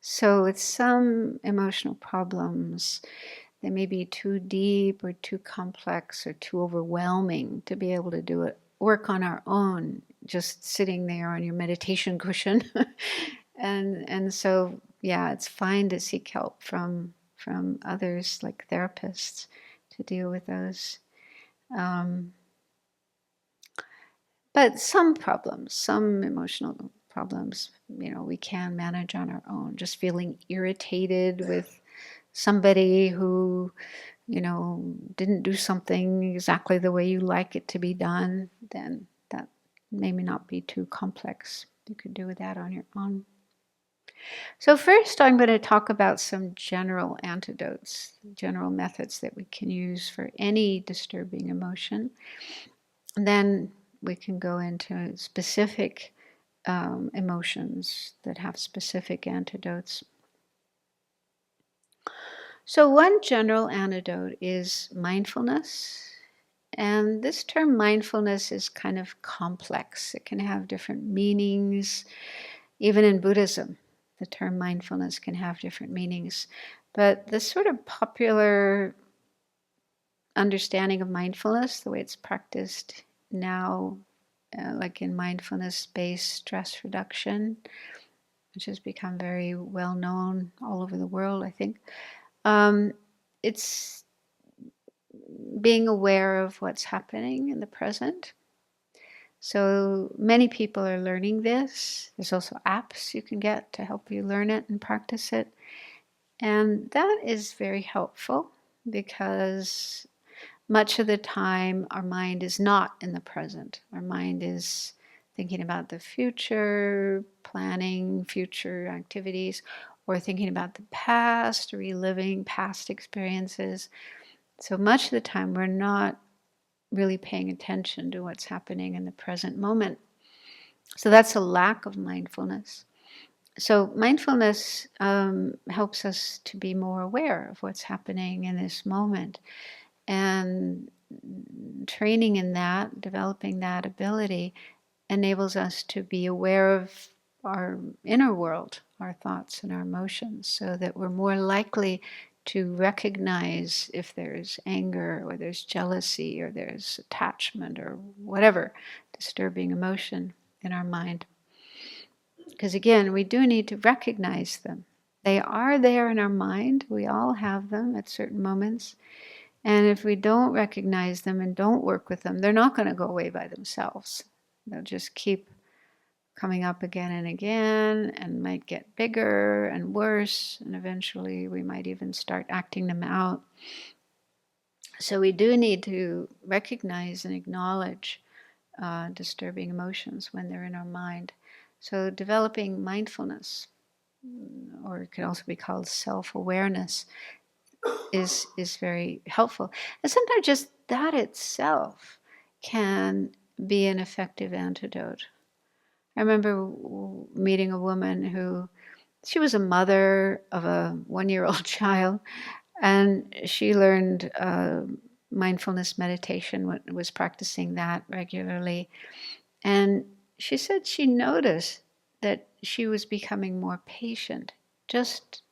So with some emotional problems, they may be too deep or too complex or too overwhelming to be able to do it. Work on our own, just sitting there on your meditation cushion. and so, yeah, it's fine to seek help from others like therapists to deal with those. But some problems, some emotional problems, we can manage on our own. Just feeling irritated with somebody who didn't do something exactly the way you like it to be done, then that may not be too complex. You could do that on your own. So first I'm going to talk about some general antidotes, general methods that we can use for any disturbing emotion. And then we can go into specific emotions that have specific antidotes. So one general antidote is mindfulness. And this term mindfulness is kind of complex. It can have different meanings. Even in Buddhism, the term mindfulness can have different meanings. But the sort of popular understanding of mindfulness, the way it's practiced now, like in mindfulness-based stress reduction, which has become very well known all over the world, I think, it's being aware of what's happening in the present. So many people are learning this. There's also apps you can get to help you learn it and practice it. And that is very helpful because much of the time our mind is not in the present. Our mind is thinking about the future, planning future activities, or thinking about the past, reliving past experiences. So much of the time we're not really paying attention to what's happening in the present moment. So that's a lack of mindfulness. So mindfulness helps us to be more aware of what's happening in this moment. And training in that, developing that ability, enables us to be aware of our inner world, our thoughts and our emotions, so that we're more likely to recognize if there's anger or there's jealousy or there's attachment or whatever disturbing emotion in our mind. Because again, we do need to recognize them. They are there in our mind. We all have them at certain moments. And if we don't recognize them and don't work with them, they're not going to go away by themselves. They'll just keep coming up again and again and might get bigger and worse. And eventually we might even start acting them out. So we do need to recognize and acknowledge disturbing emotions when they're in our mind. So developing mindfulness, or it could also be called self-awareness, is very helpful. And sometimes just that itself can be an effective antidote. I remember meeting a woman who, she was a mother of a 1-year-old child, and she learned mindfulness meditation, was practicing that regularly. And she said she noticed that she was becoming more patient, just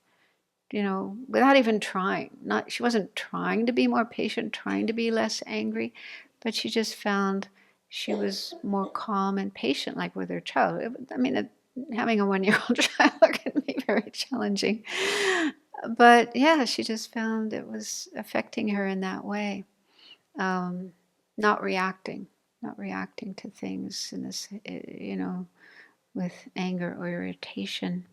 without even trying. She wasn't trying to be more patient, trying to be less angry, but she just found she was more calm and patient, like with her child. Having a 1-year-old child can be very challenging. But yeah, she just found it was affecting her in that way. Not reacting to things in this, with anger or irritation.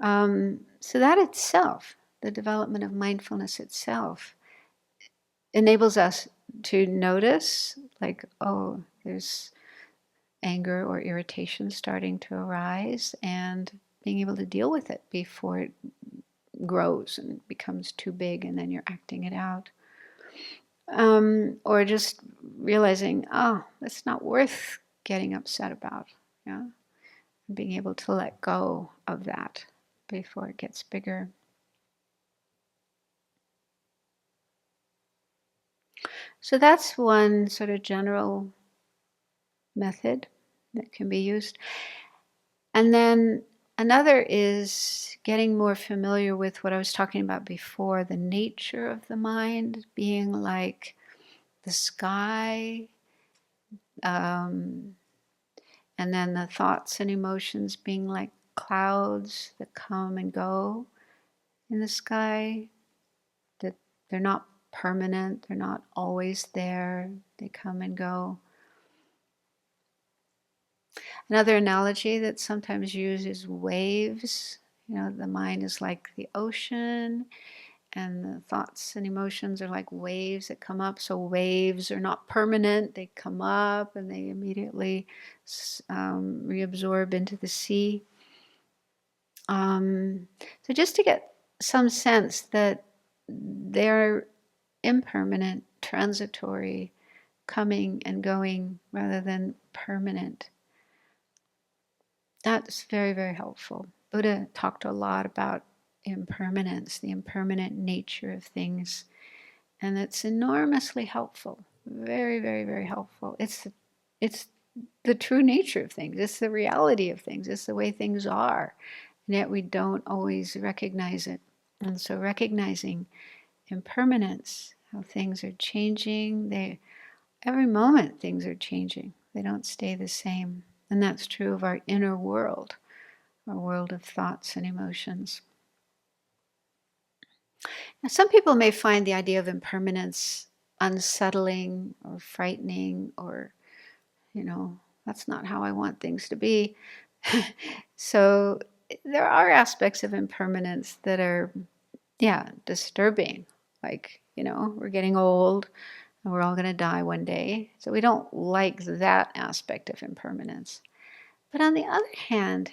So that itself, the development of mindfulness itself, enables us to notice, like, oh, there's anger or irritation starting to arise, and being able to deal with it before it grows and becomes too big and then you're acting it out. Or just realizing, oh, that's not worth getting upset about. Yeah, and being able to let go of that before it gets bigger. So that's one sort of general method that can be used. And then another is getting more familiar with what I was talking about before, the nature of the mind being like the sky, and then the thoughts and emotions being like clouds that come and go in the sky, that they're not permanent, they're not always there, they come and go. Another analogy that's sometimes used is waves. The mind is like the ocean, And the thoughts and emotions are like waves that come up. So waves are not permanent. They come up and they immediately reabsorb into the sea. So just to get some sense that they're impermanent, transitory, coming and going rather than permanent. That's very, very helpful. Buddha talked a lot about impermanence, the impermanent nature of things, and it's enormously helpful. Very, very, very helpful. It's the true nature of things. It's the reality of things. It's the way things are, and yet we don't always recognize it. And so, recognizing impermanence, how things are changing. Every moment things are changing. They don't stay the same. And that's true of our inner world, our world of thoughts and emotions. Now, some people may find the idea of impermanence unsettling or frightening, or, that's not how I want things to be. So there are aspects of impermanence that are, disturbing. Like, we're getting old and we're all going to die one day. So we don't like that aspect of impermanence. But on the other hand,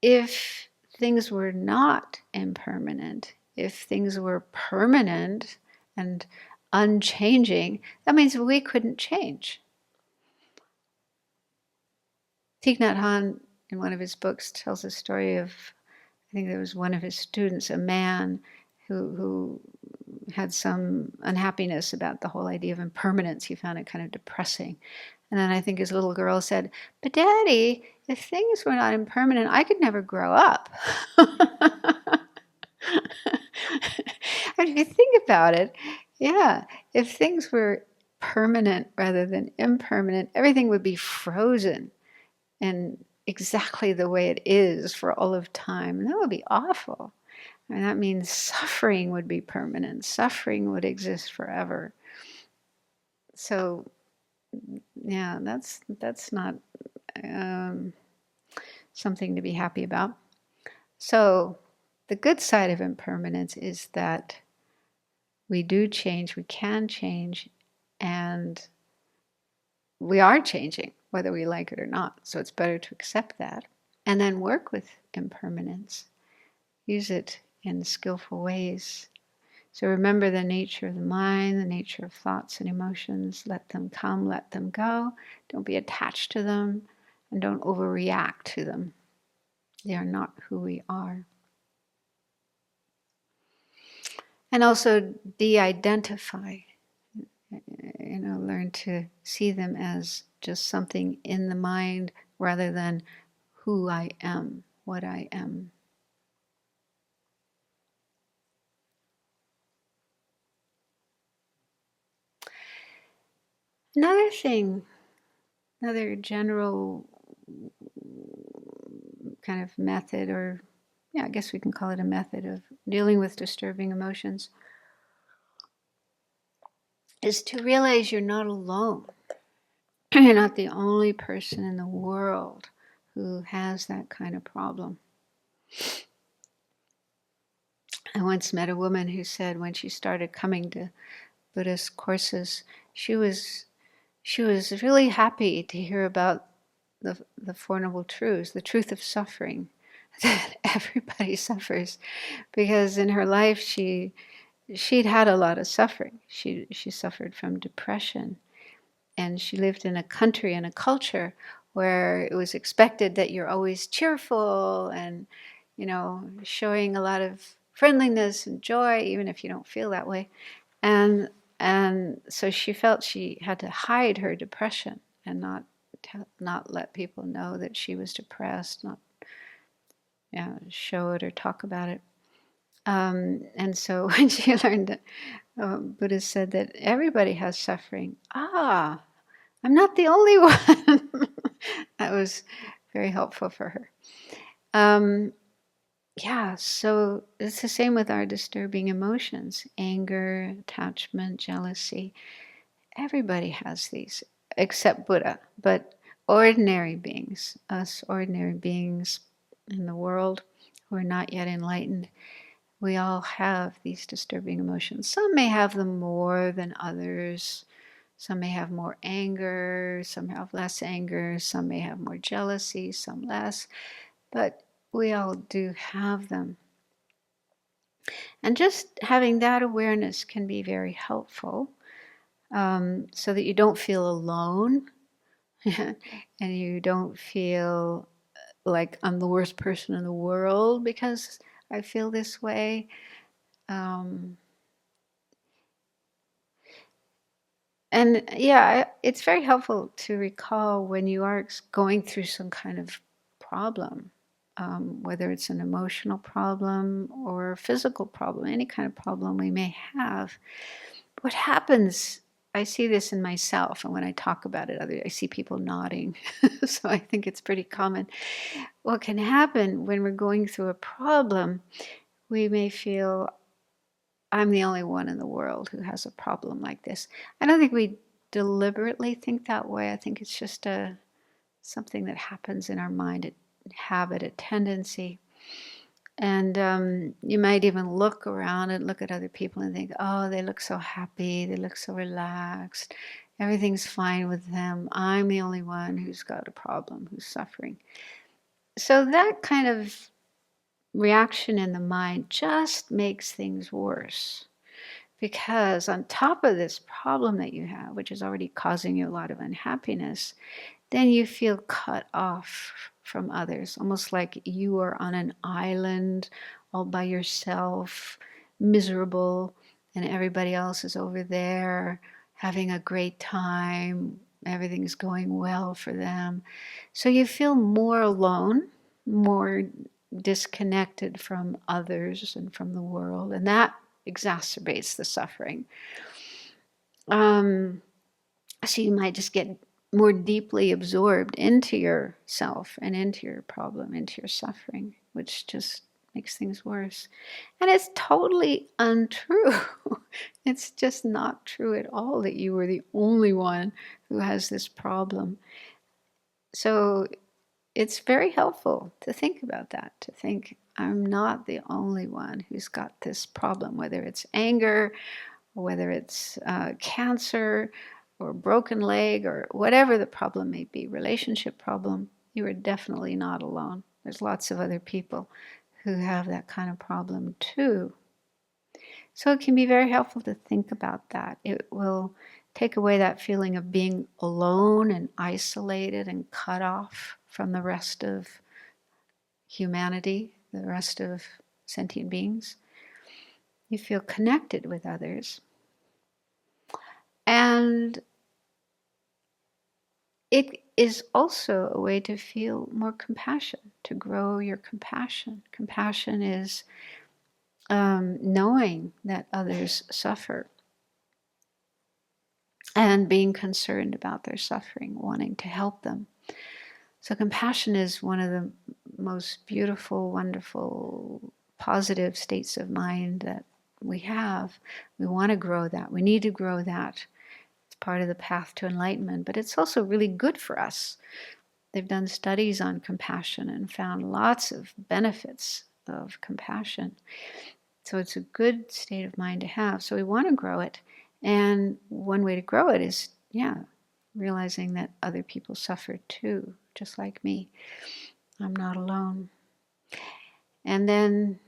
if things were not impermanent, if things were permanent and unchanging, that means we couldn't change. Thich Nhat Hanh, in one of his books, tells a story of, I think there was one of his students, a man who had some unhappiness about the whole idea of impermanence. He found it kind of depressing. And then I think his little girl said, "But Daddy, if things were not impermanent, I could never grow up." I mean, if you think about it, if things were permanent rather than impermanent, everything would be frozen and exactly the way it is for all of time. And that would be awful. I mean, that means suffering would be permanent. Suffering would exist forever. So, that's not something to be happy about. So, the good side of impermanence is that we do change, we can change, and we are changing, whether we like it or not. So it's better to accept that and then work with impermanence. Use it in skillful ways. So remember the nature of the mind, the nature of thoughts and emotions. Let them come, let them go. Don't be attached to them, and don't overreact to them. They are not who we are. And also de-identify. Learn to see them as just something in the mind rather than who I am, what I am. Another thing, another general kind of method, or I guess we can call it a method of dealing with disturbing emotions, is to realize you're not alone. You're not the only person in the world who has that kind of problem. I once met a woman who said when she started coming to Buddhist courses, she was really happy to hear about the Four Noble Truths, the truth of suffering, that everybody suffers, because in her life she'd had a lot of suffering. She suffered from depression, and she lived in a country and a culture where it was expected that you're always cheerful and showing a lot of friendliness and joy, even if you don't feel that way. And so she felt she had to hide her depression and not let people know that she was depressed, not show it or talk about it. And so when she learned that Buddha said that everybody has suffering, I'm not the only one. That was very helpful for her. So it's the same with our disturbing emotions, anger, attachment, jealousy. Everybody has these, except Buddha. But ordinary beings, us ordinary beings in the world who are not yet enlightened, We all have these disturbing emotions. Some may have them more than others. Some may have more anger, some have less anger, some may have more jealousy, some less, but we all do have them. And just having that awareness can be very helpful, so that you don't feel alone and you don't feel like I'm the worst person in the world because I feel this way. Um, And yeah, it's very helpful to recall when you are going through some kind of problem, whether it's an emotional problem or a physical problem, any kind of problem we may have. What happens, I see this in myself, and when I talk about it, I see people nodding. So I think it's pretty common. What can happen when we're going through a problem, we may feel, I'm the only one in the world who has a problem like this. I don't think we deliberately think that way. I think it's just something that happens in our mind, a habit, a tendency. And you might even look around and look at other people and think, oh, they look so happy, they look so relaxed, everything's fine with them. I'm the only one who's got a problem, who's suffering. So that kind of reaction in the mind just makes things worse. Because on top of this problem that you have, which is already causing you a lot of unhappiness, then you feel cut off from others, almost like you are on an island all by yourself, miserable, and everybody else is over there having a great time. Everything's going well for them. So you feel more alone, more disconnected from others and from the world, and that exacerbates the suffering. So you might just get more deeply absorbed into yourself and into your problem, into your suffering, which just makes things worse. And it's totally untrue. It's just not true at all that you are the only one who has this problem. So it's very helpful to think about that, to think, I'm not the only one who's got this problem, whether it's anger, or whether it's cancer, or a broken leg, or whatever the problem may be, relationship problem, you are definitely not alone. There's lots of other people who have that kind of problem too. So it can be very helpful to think about that. It will take away that feeling of being alone and isolated and cut off from the rest of humanity, the rest of sentient beings. You feel connected with others. And it is also a way to feel more compassion, to grow your compassion. Compassion is knowing that others suffer and being concerned about their suffering, wanting to help them. So compassion is one of the most beautiful, wonderful, positive states of mind that we have. We want to grow that. We need to grow that. It's part of the path to enlightenment, but it's also really good for us. They've done studies on compassion and found lots of benefits of compassion. So it's a good state of mind to have. So we want to grow it. And one way to grow it is, realizing that other people suffer too, just like me. I'm not alone. And then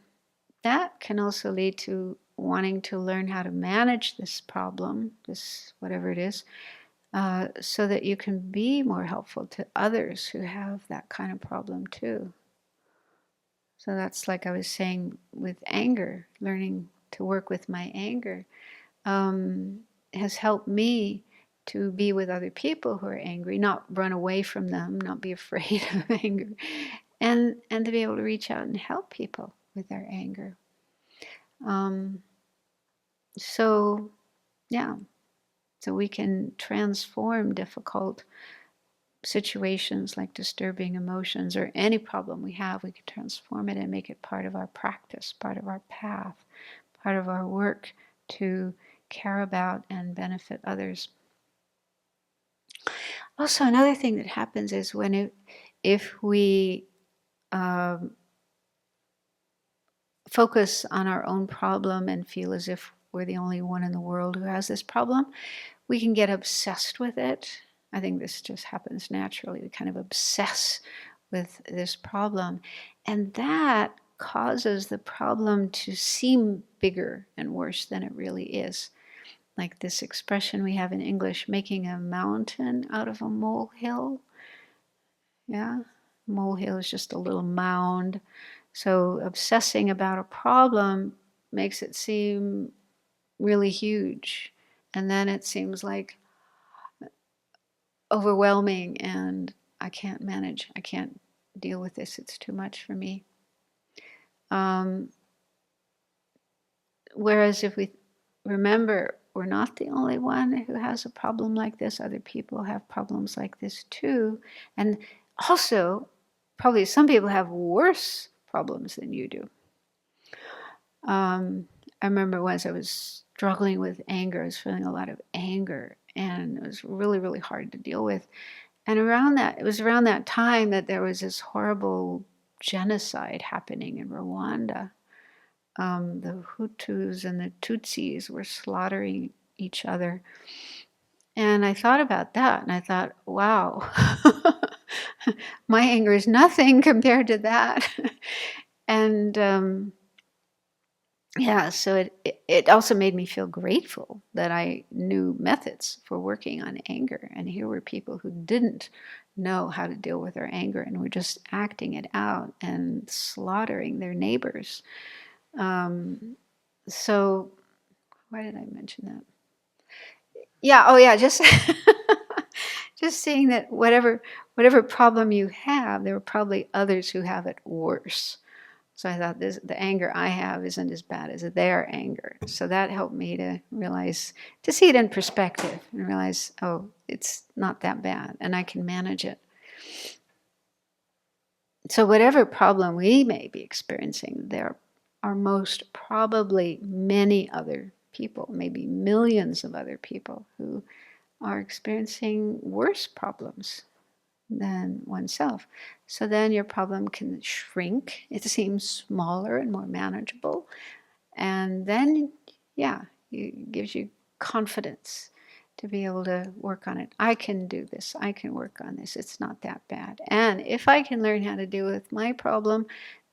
that can also lead to wanting to learn how to manage this problem, this whatever it is, so that you can be more helpful to others who have that kind of problem too. So that's like I was saying with anger, learning to work with my anger has helped me to be with other people who are angry, not run away from them, not be afraid of anger, and to be able to reach out and help people with their anger. So we can transform difficult situations like disturbing emotions or any problem we have. We can transform it and make it part of our practice, part of our path, part of our work to care about and benefit others. Also, another thing that happens is if we focus on our own problem and feel as if we're the only one in the world who has this problem. We can get obsessed with it. I think this just happens naturally. We kind of obsess with this problem. And that causes the problem to seem bigger and worse than it really is. Like this expression we have in English, making a mountain out of a molehill. Yeah, molehill is just a little mound. So obsessing about a problem makes it seem really huge. And then it seems like overwhelming and I can't manage. I can't deal with this. It's too much for me. Whereas if we remember, we're not the only one who has a problem like this. Other people have problems like this too. And also, probably some people have worse problems than you do. I remember once I was struggling with anger. I was feeling a lot of anger, and it was really, really hard to deal with. And it was around that time that there was this horrible genocide happening in Rwanda. The Hutus and the Tutsis were slaughtering each other. And I thought about that, and I thought, wow, my anger is nothing compared to that. And yeah, so it also made me feel grateful that I knew methods for working on anger. And here were people who didn't know how to deal with their anger and were just acting it out and slaughtering their neighbors. So why did I mention that? Yeah, oh yeah, just just seeing that whatever problem you have, there are probably others who have it worse. So I thought the anger I have isn't as bad as their anger. So that helped me to realize, to see it in perspective and realize, oh, it's not that bad and I can manage it. So whatever problem we may be experiencing, there are most probably many other people, maybe millions of other people who are experiencing worse problems than oneself. So then your problem can shrink. It seems smaller and more manageable. And then, yeah, it gives you confidence to be able to work on it. I can do this. I can work on this. It's not that bad. And if I can learn how to deal with my problem,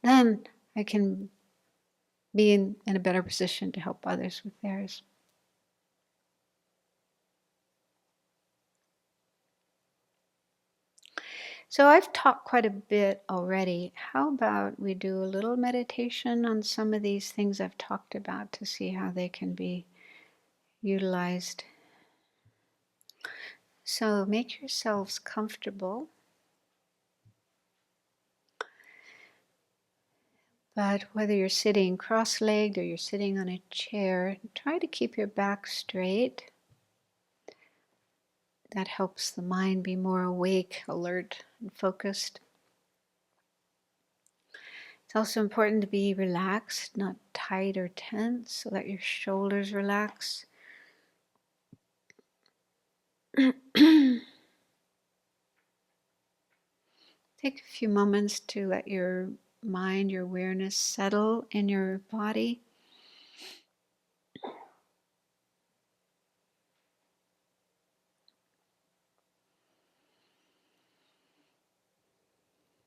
then I can be in a better position to help others with theirs. So I've talked quite a bit already. How about we do a little meditation on some of these things I've talked about to see how they can be utilized. So make yourselves comfortable. But whether you're sitting cross-legged or you're sitting on a chair, try to keep your back straight. That helps the mind be more awake, alert, and focused. It's also important to be relaxed, not tight or tense, so that your shoulders relax. Take a few moments to let your mind, your awareness settle in your body.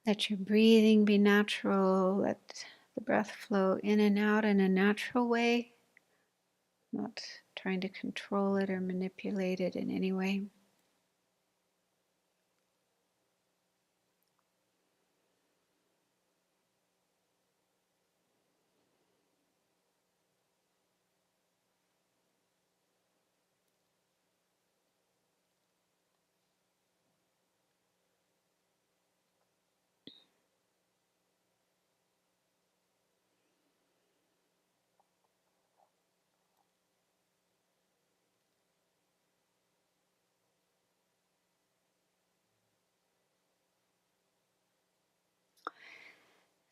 Let your breathing be natural. Let the breath flow in and out in a natural way, not trying to control it or manipulate it in any way.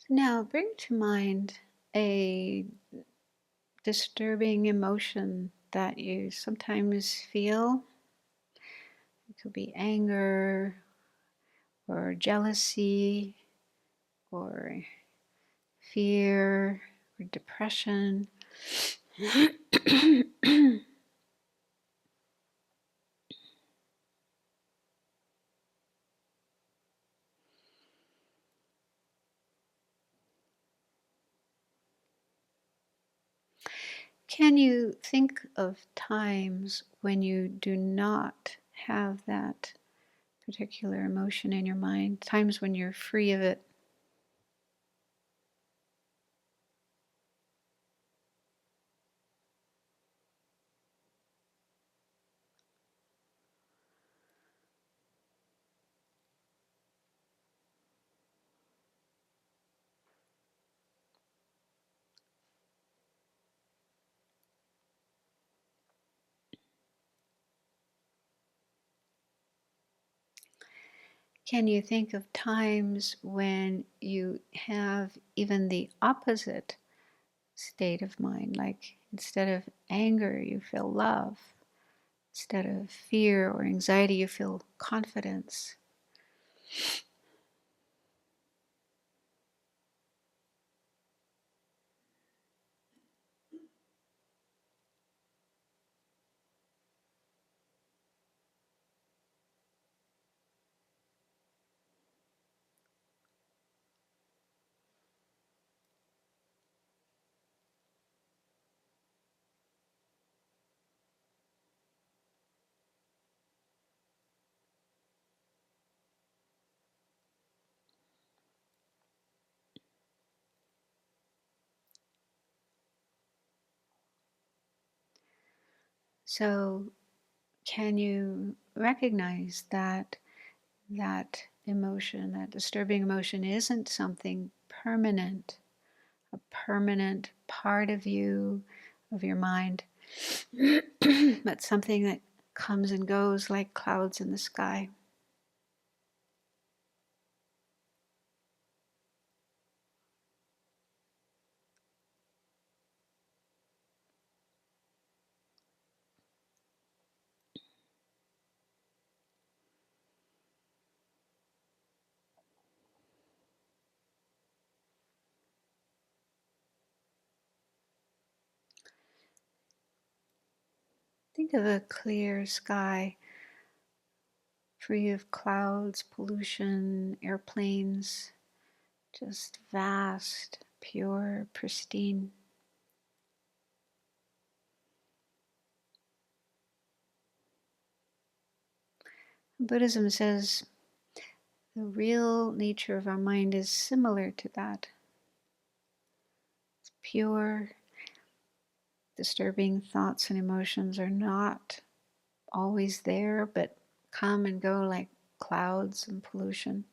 So now bring to mind a disturbing emotion that you sometimes feel. It could be anger or jealousy or fear or depression. Can you think of times when you do not have that particular emotion in your mind, times when you're free of it? Can you think of times when you have even the opposite state of mind, like instead of anger, you feel love? Instead of fear or anxiety, you feel confidence. So, can you recognize that that emotion, that disturbing emotion, isn't something permanent, a permanent part of you, of your mind, but something that comes and goes like clouds in the sky? Think of a clear sky free of clouds, pollution, airplanes, just vast, pure, pristine. Buddhism says the real nature of our mind is similar to that. It's pure. Disturbing thoughts and emotions are not always there, but come and go like clouds and pollution.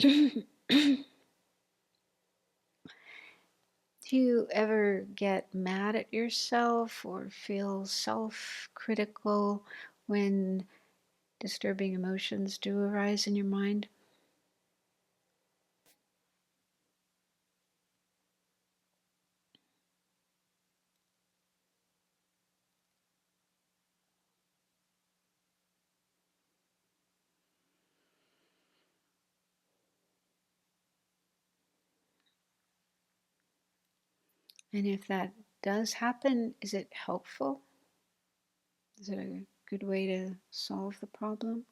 Do you ever get mad at yourself or feel self-critical when disturbing emotions do arise in your mind? And if that does happen, is it helpful? Is it a good way to solve the problem?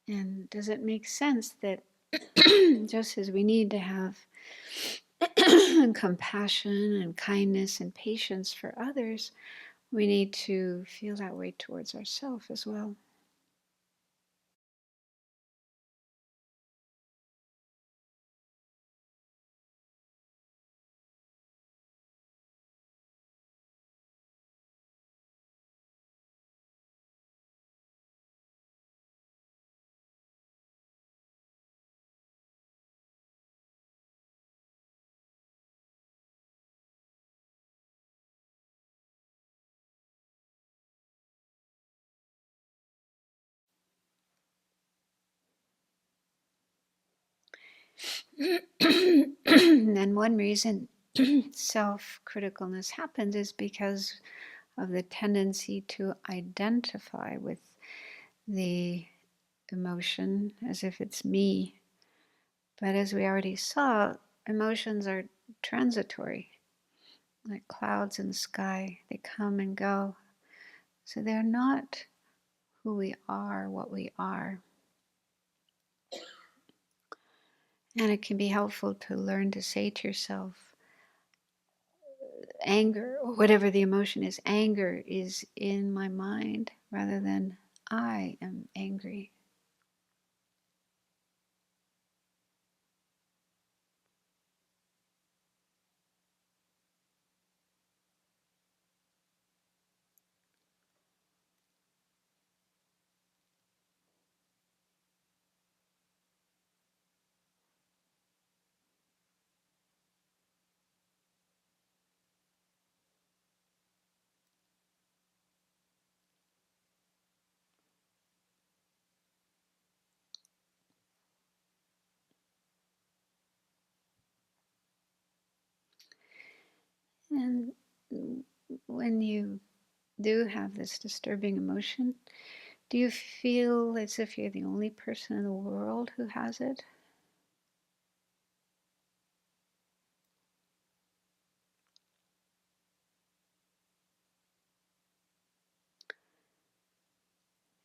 And does it make sense that just as we need to have compassion and kindness and patience for others, we need to feel that way towards ourselves as well? And one reason self-criticalness happens is because of the tendency to identify with the emotion as if it's me. But as we already saw, emotions are transitory, like clouds in the sky. They come and go. So they're not who we are, what we are. And it can be helpful to learn to say to yourself, anger, or whatever the emotion is, anger is in my mind rather than I am angry. And when you do have this disturbing emotion, do you feel as if you're the only person in the world who has it?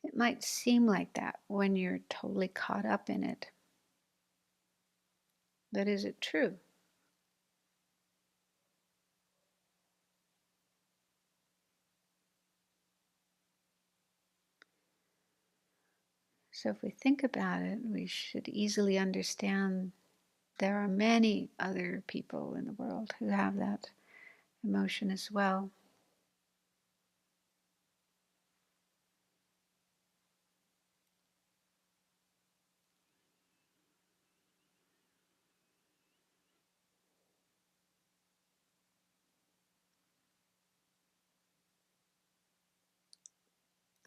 It might seem like that when you're totally caught up in it. But is it true? So if we think about it, we should easily understand there are many other people in the world who have that emotion as well.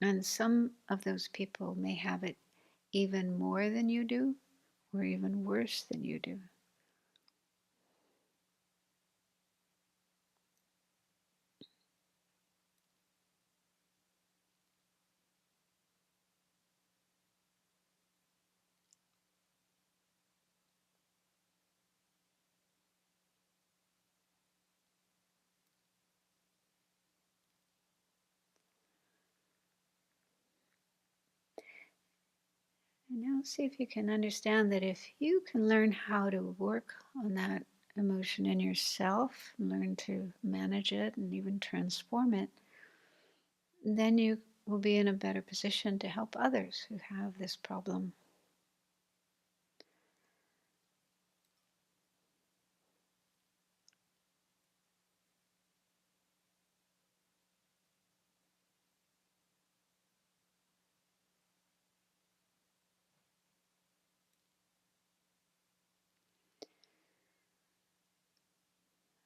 And some of those people may have it even more than you do, or even worse than you do. And now see if you can understand that if you can learn how to work on that emotion in yourself, learn to manage it and even transform it, then you will be in a better position to help others who have this problem.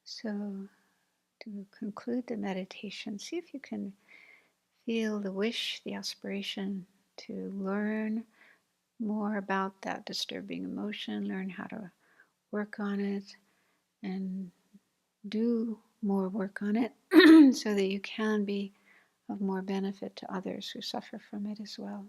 So to conclude the meditation, see if you can feel the wish, the aspiration to learn more about that disturbing emotion, learn how to work on it, and do more work on it so that you can be of more benefit to others who suffer from it as well.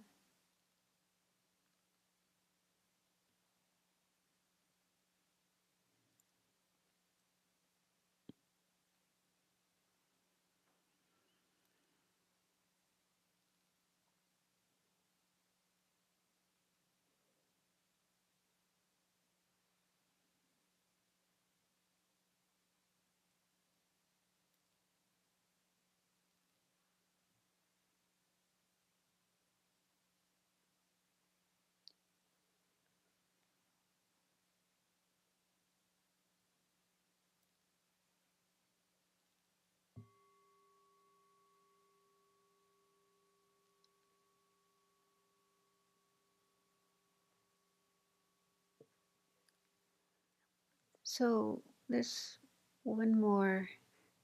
So there's one more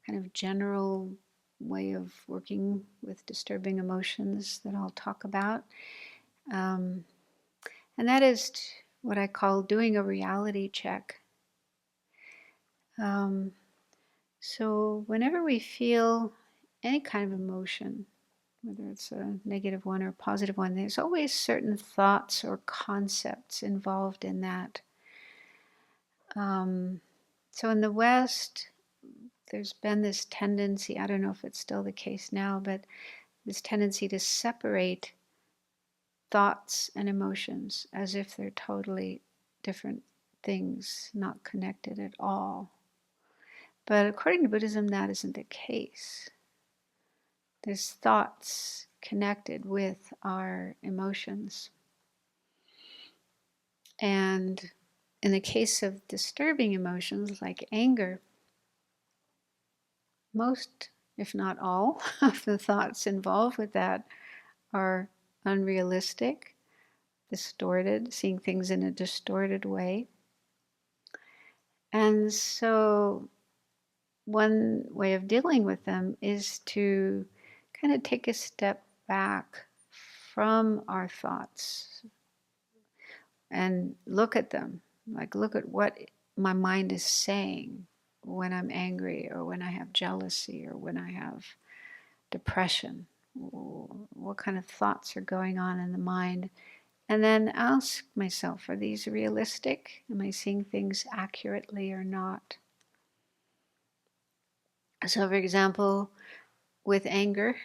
kind of general way of working with disturbing emotions that I'll talk about. And that is what I call doing a reality check. So whenever we feel any kind of emotion, whether it's a negative one or a positive one, there's always certain thoughts or concepts involved in that. So in the West, there's been this tendency, I don't know if it's still the case now, but this tendency to separate thoughts and emotions as if they're totally different things, not connected at all. But according to Buddhism, that isn't the case. There's thoughts connected with our emotions. And in the case of disturbing emotions like anger, most, if not all, of the thoughts involved with that are unrealistic, distorted, seeing things in a distorted way. And so one way of dealing with them is to kind of take a step back from our thoughts and look at them, like look at what my mind is saying when I'm angry or when I have jealousy or when I have depression. What kind of thoughts are going on in the mind? And then ask myself, are these realistic? Am I seeing things accurately or not? So, for example, with anger,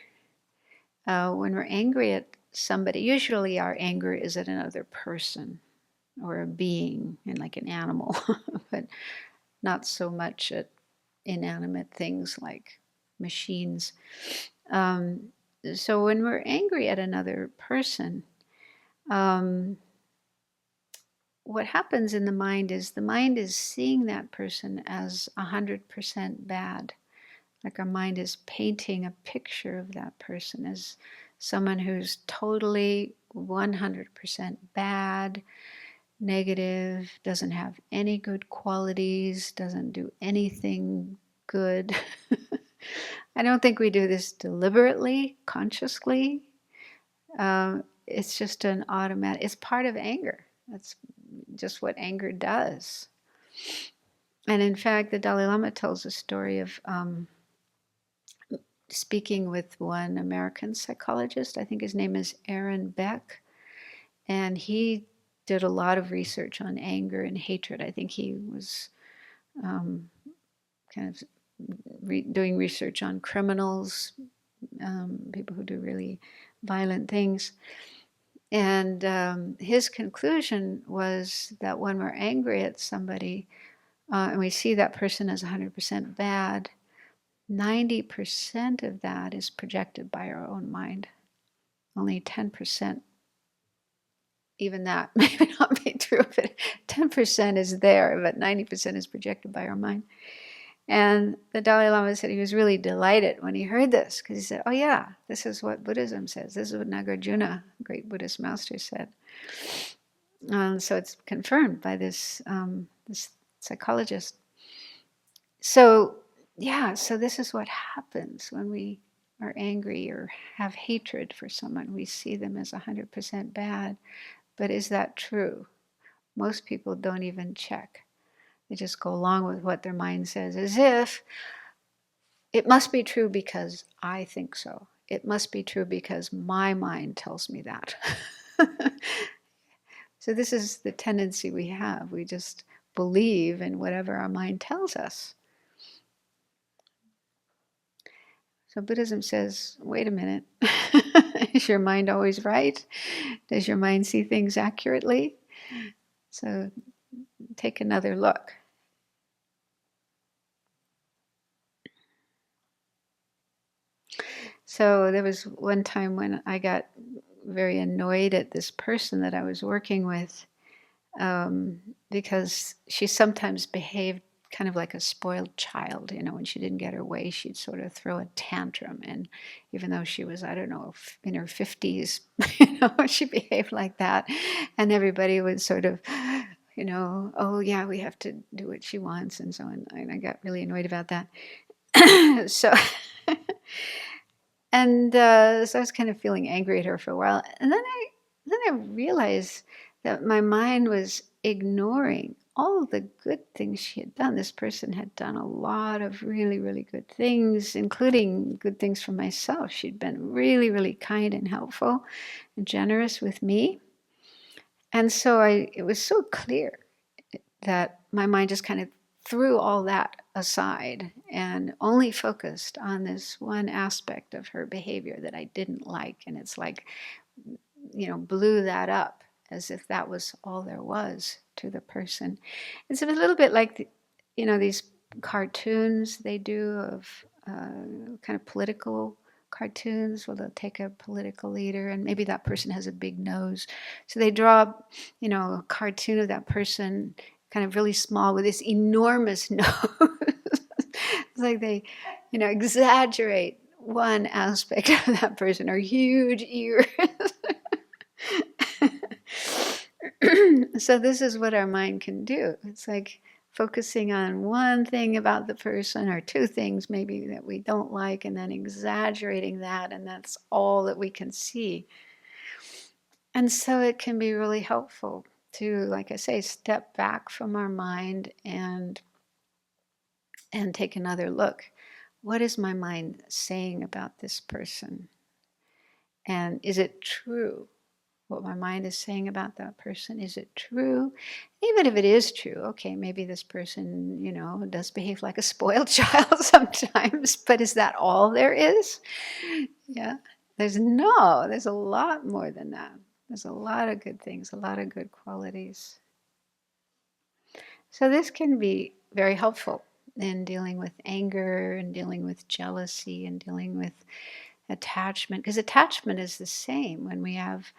when we're angry at somebody, usually our anger is at another person or a being, and like an animal, but not so much at inanimate things like machines. So when we're angry at another person, what happens in the mind is seeing that person as 100% bad. Like our mind is painting a picture of that person as someone who's totally 100% bad, negative, doesn't have any good qualities, doesn't do anything good. I don't think we do this deliberately, consciously. It's just an automatic, it's part of anger. That's just what anger does. And in fact, the Dalai Lama tells a story of speaking with one American psychologist. I think his name is Aaron Beck. And he did a lot of research on anger and hatred. I think he was kind of doing research on criminals, people who do really violent things. And his conclusion was that when we're angry at somebody and we see that person as 100% bad, 90% of that is projected by our own mind. Only 10%, even that may not be true, but 10% is there, but 90% is projected by our mind. And the Dalai Lama said he was really delighted when he heard this, because he said, oh yeah, this is what Buddhism says. This is what Nagarjuna, great Buddhist master, said. So it's confirmed by this psychologist. So yeah, so this is what happens when we are angry or have hatred for someone. We see them as 100% bad. But is that true? Most people don't even check. They just go along with what their mind says, as if it must be true because I think so. It must be true because my mind tells me that. So this is the tendency we have. We just believe in whatever our mind tells us. So Buddhism says, wait a minute. Is your mind always right? Does your mind see things accurately? So take another look. So there was one time when I got very annoyed at this person that I was working with because she sometimes behaved kind of like a spoiled child. You know, when she didn't get her way, she'd sort of throw a tantrum. And even though she was, I don't know, in her 50s, you know, she behaved like that. And everybody would sort of, you know, oh yeah, we have to do what she wants and so on. And I got really annoyed about that. So... And so I was kind of feeling angry at her for a while. And then I realized that my mind was ignoring all of the good things she had done. This person had done a lot of really, really good things, including good things for myself. She'd been really, really kind and helpful and generous with me. And so it was so clear that my mind just kind of threw all that aside and only focused on this one aspect of her behavior that I didn't like. And it's like, blew that up as if that was all there was to the person. It's a little bit like, these cartoons they do of kind of political cartoons where they'll take a political leader and maybe that person has a big nose. So they draw, a cartoon of that person kind of really small with this enormous nose. It's like they, exaggerate one aspect of that person or huge ears. So this is what our mind can do. It's like focusing on one thing about the person or two things maybe that we don't like and then exaggerating that, and that's all that we can see. And so it can be really helpful to, like I say, step back from our mind and take another look. What is my mind saying about this person? And is it true? What my mind is saying about that person, is it true? Even if it is true, okay, maybe this person, does behave like a spoiled child sometimes, but is that all there is? Yeah, there's a lot more than that. There's a lot of good things, a lot of good qualities. So this can be very helpful in dealing with anger and dealing with jealousy and dealing with attachment, because attachment is the same. When we have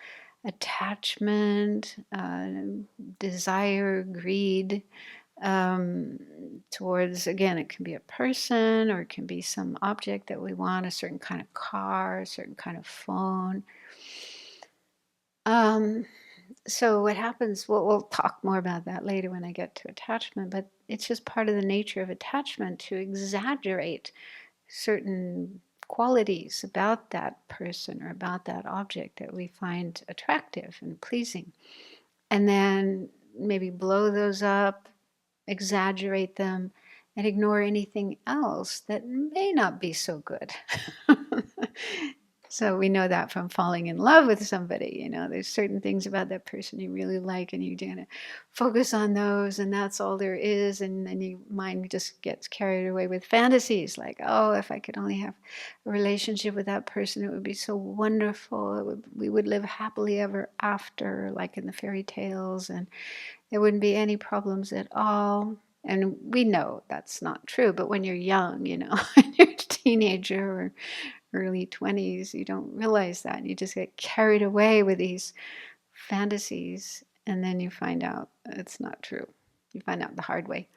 attachment, desire, greed towards, again, it can be a person or it can be some object that we want, a certain kind of car, a certain kind of phone. So what happens, we'll talk more about that later when I get to attachment, but it's just part of the nature of attachment to exaggerate certain qualities about that person or about that object that we find attractive and pleasing. And then maybe blow those up, exaggerate them, and ignore anything else that may not be so good. So we know that from falling in love with somebody, there's certain things about that person you really like and you're going to focus on those and that's all there is. And then your mind just gets carried away with fantasies like, oh, if I could only have a relationship with that person, it would be so wonderful. We would live happily ever after, like in the fairy tales, and there wouldn't be any problems at all. And we know that's not true, but when you're young, when you're a teenager or early 20s, you don't realize that. You just get carried away with these fantasies, and then you find out it's not true. You find out the hard way.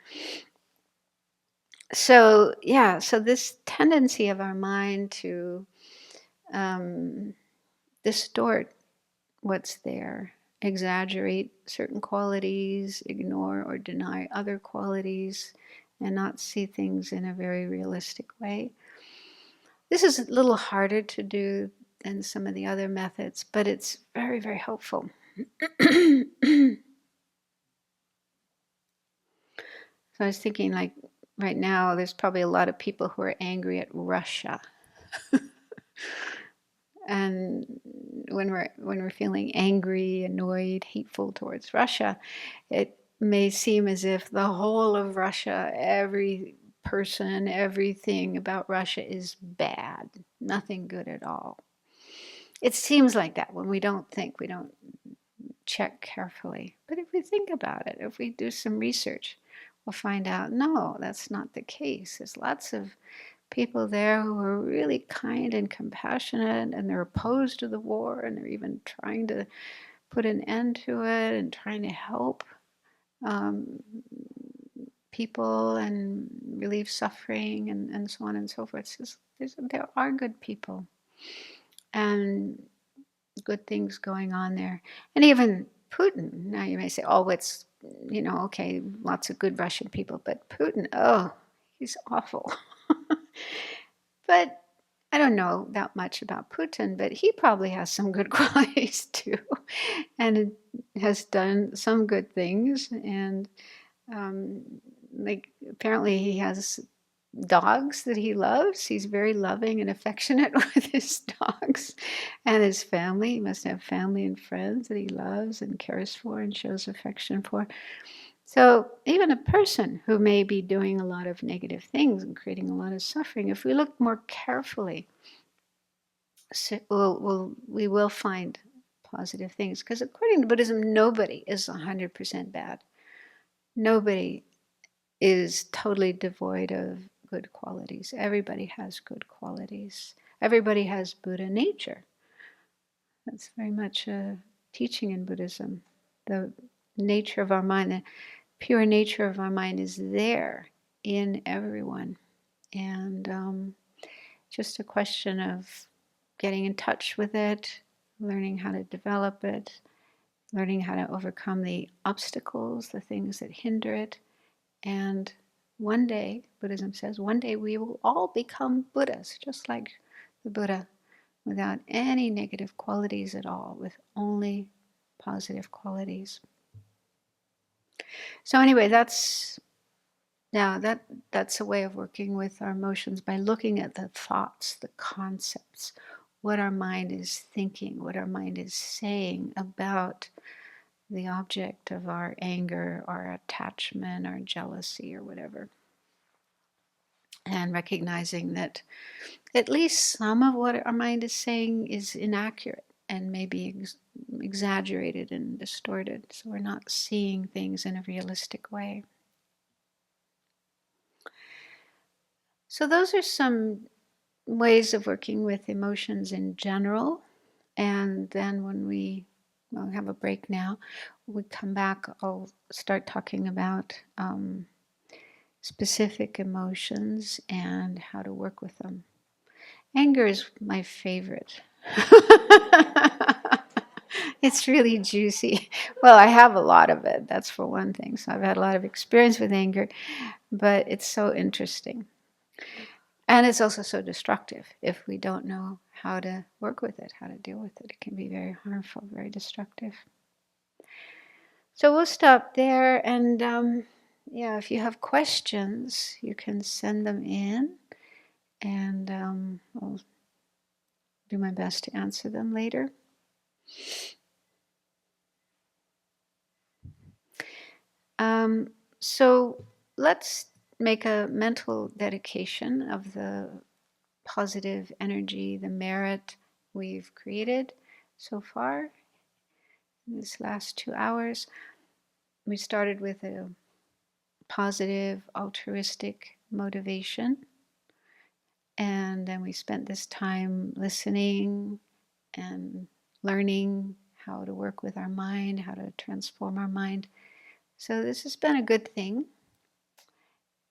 So, so this tendency of our mind to distort what's there, exaggerate certain qualities, ignore or deny other qualities, and not see things in a very realistic way. This is a little harder to do than some of the other methods, but it's very, very helpful. So I was thinking, like, right now, there's probably a lot of people who are angry at Russia. And when we're feeling angry, annoyed, hateful towards Russia, it may seem as if the whole of Russia, every person, everything about Russia is bad, nothing good at all. It seems like that when we don't think, we don't check carefully. But if we think about it, if we do some research, we'll find out, no, that's not the case. There's lots of people there who are really kind and compassionate, and they're opposed to the war, and they're even trying to put an end to it and trying to help people and relieve suffering and so on and so forth. There are good people and good things going on there. And even Putin, now you may say, oh, it's, okay, lots of good Russian people, but Putin, oh, he's awful. But I don't know that much about Putin, but he probably has some good qualities too. And has done some good things, and like apparently he has dogs that he loves. He's very loving and affectionate with his dogs and his family. He must have family and friends that he loves and cares for and shows affection for. So even a person who may be doing a lot of negative things and creating a lot of suffering, if we look more carefully, we will find positive things. Because according to Buddhism, nobody is 100% bad. Nobody is totally devoid of good qualities. Everybody has good qualities. Everybody has Buddha nature. That's very much a teaching in Buddhism. The nature of our mind, the pure nature of our mind is there in everyone. And just a question of getting in touch with it, learning how to develop it, learning how to overcome the obstacles, the things that hinder it. And one day, Buddhism says, one day we will all become Buddhas, just like the Buddha, without any negative qualities at all, with only positive qualities. So anyway, that's a way of working with our emotions by looking at the thoughts, the concepts, what our mind is thinking, what our mind is saying about the object of our anger, our attachment, our jealousy, or whatever. And recognizing that at least some of what our mind is saying is inaccurate and maybe exaggerated and distorted. So we're not seeing things in a realistic way. So those are some ways of working with emotions in general. And then when we'll have a break now, we come back, I'll start talking about specific emotions and how to work with them. Anger is my favorite. It's really juicy. Well, I have a lot of it, that's for one thing. So I've had a lot of experience with anger, but it's so interesting. And it's also so destructive if we don't know how to work with it, how to deal with it. It can be very harmful, very destructive. So we'll stop there. And if you have questions, you can send them in. And I'll do my best to answer them later. So let's make a mental dedication of the positive energy, the merit we've created so far in this last 2 hours. We started with a positive, altruistic motivation. And then we spent this time listening and learning how to work with our mind, how to transform our mind. So this has been a good thing.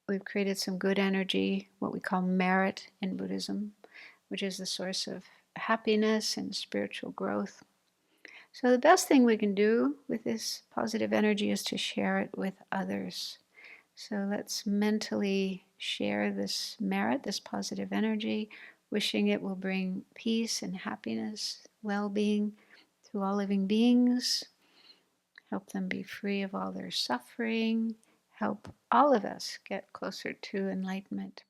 We've created some good energy, what we call merit in Buddhism, which is the source of happiness and spiritual growth. So the best thing we can do with this positive energy is to share it with others. So let's mentally share this merit, this positive energy, wishing it will bring peace and happiness, well-being to all living beings, help them be free of all their suffering, help all of us get closer to enlightenment.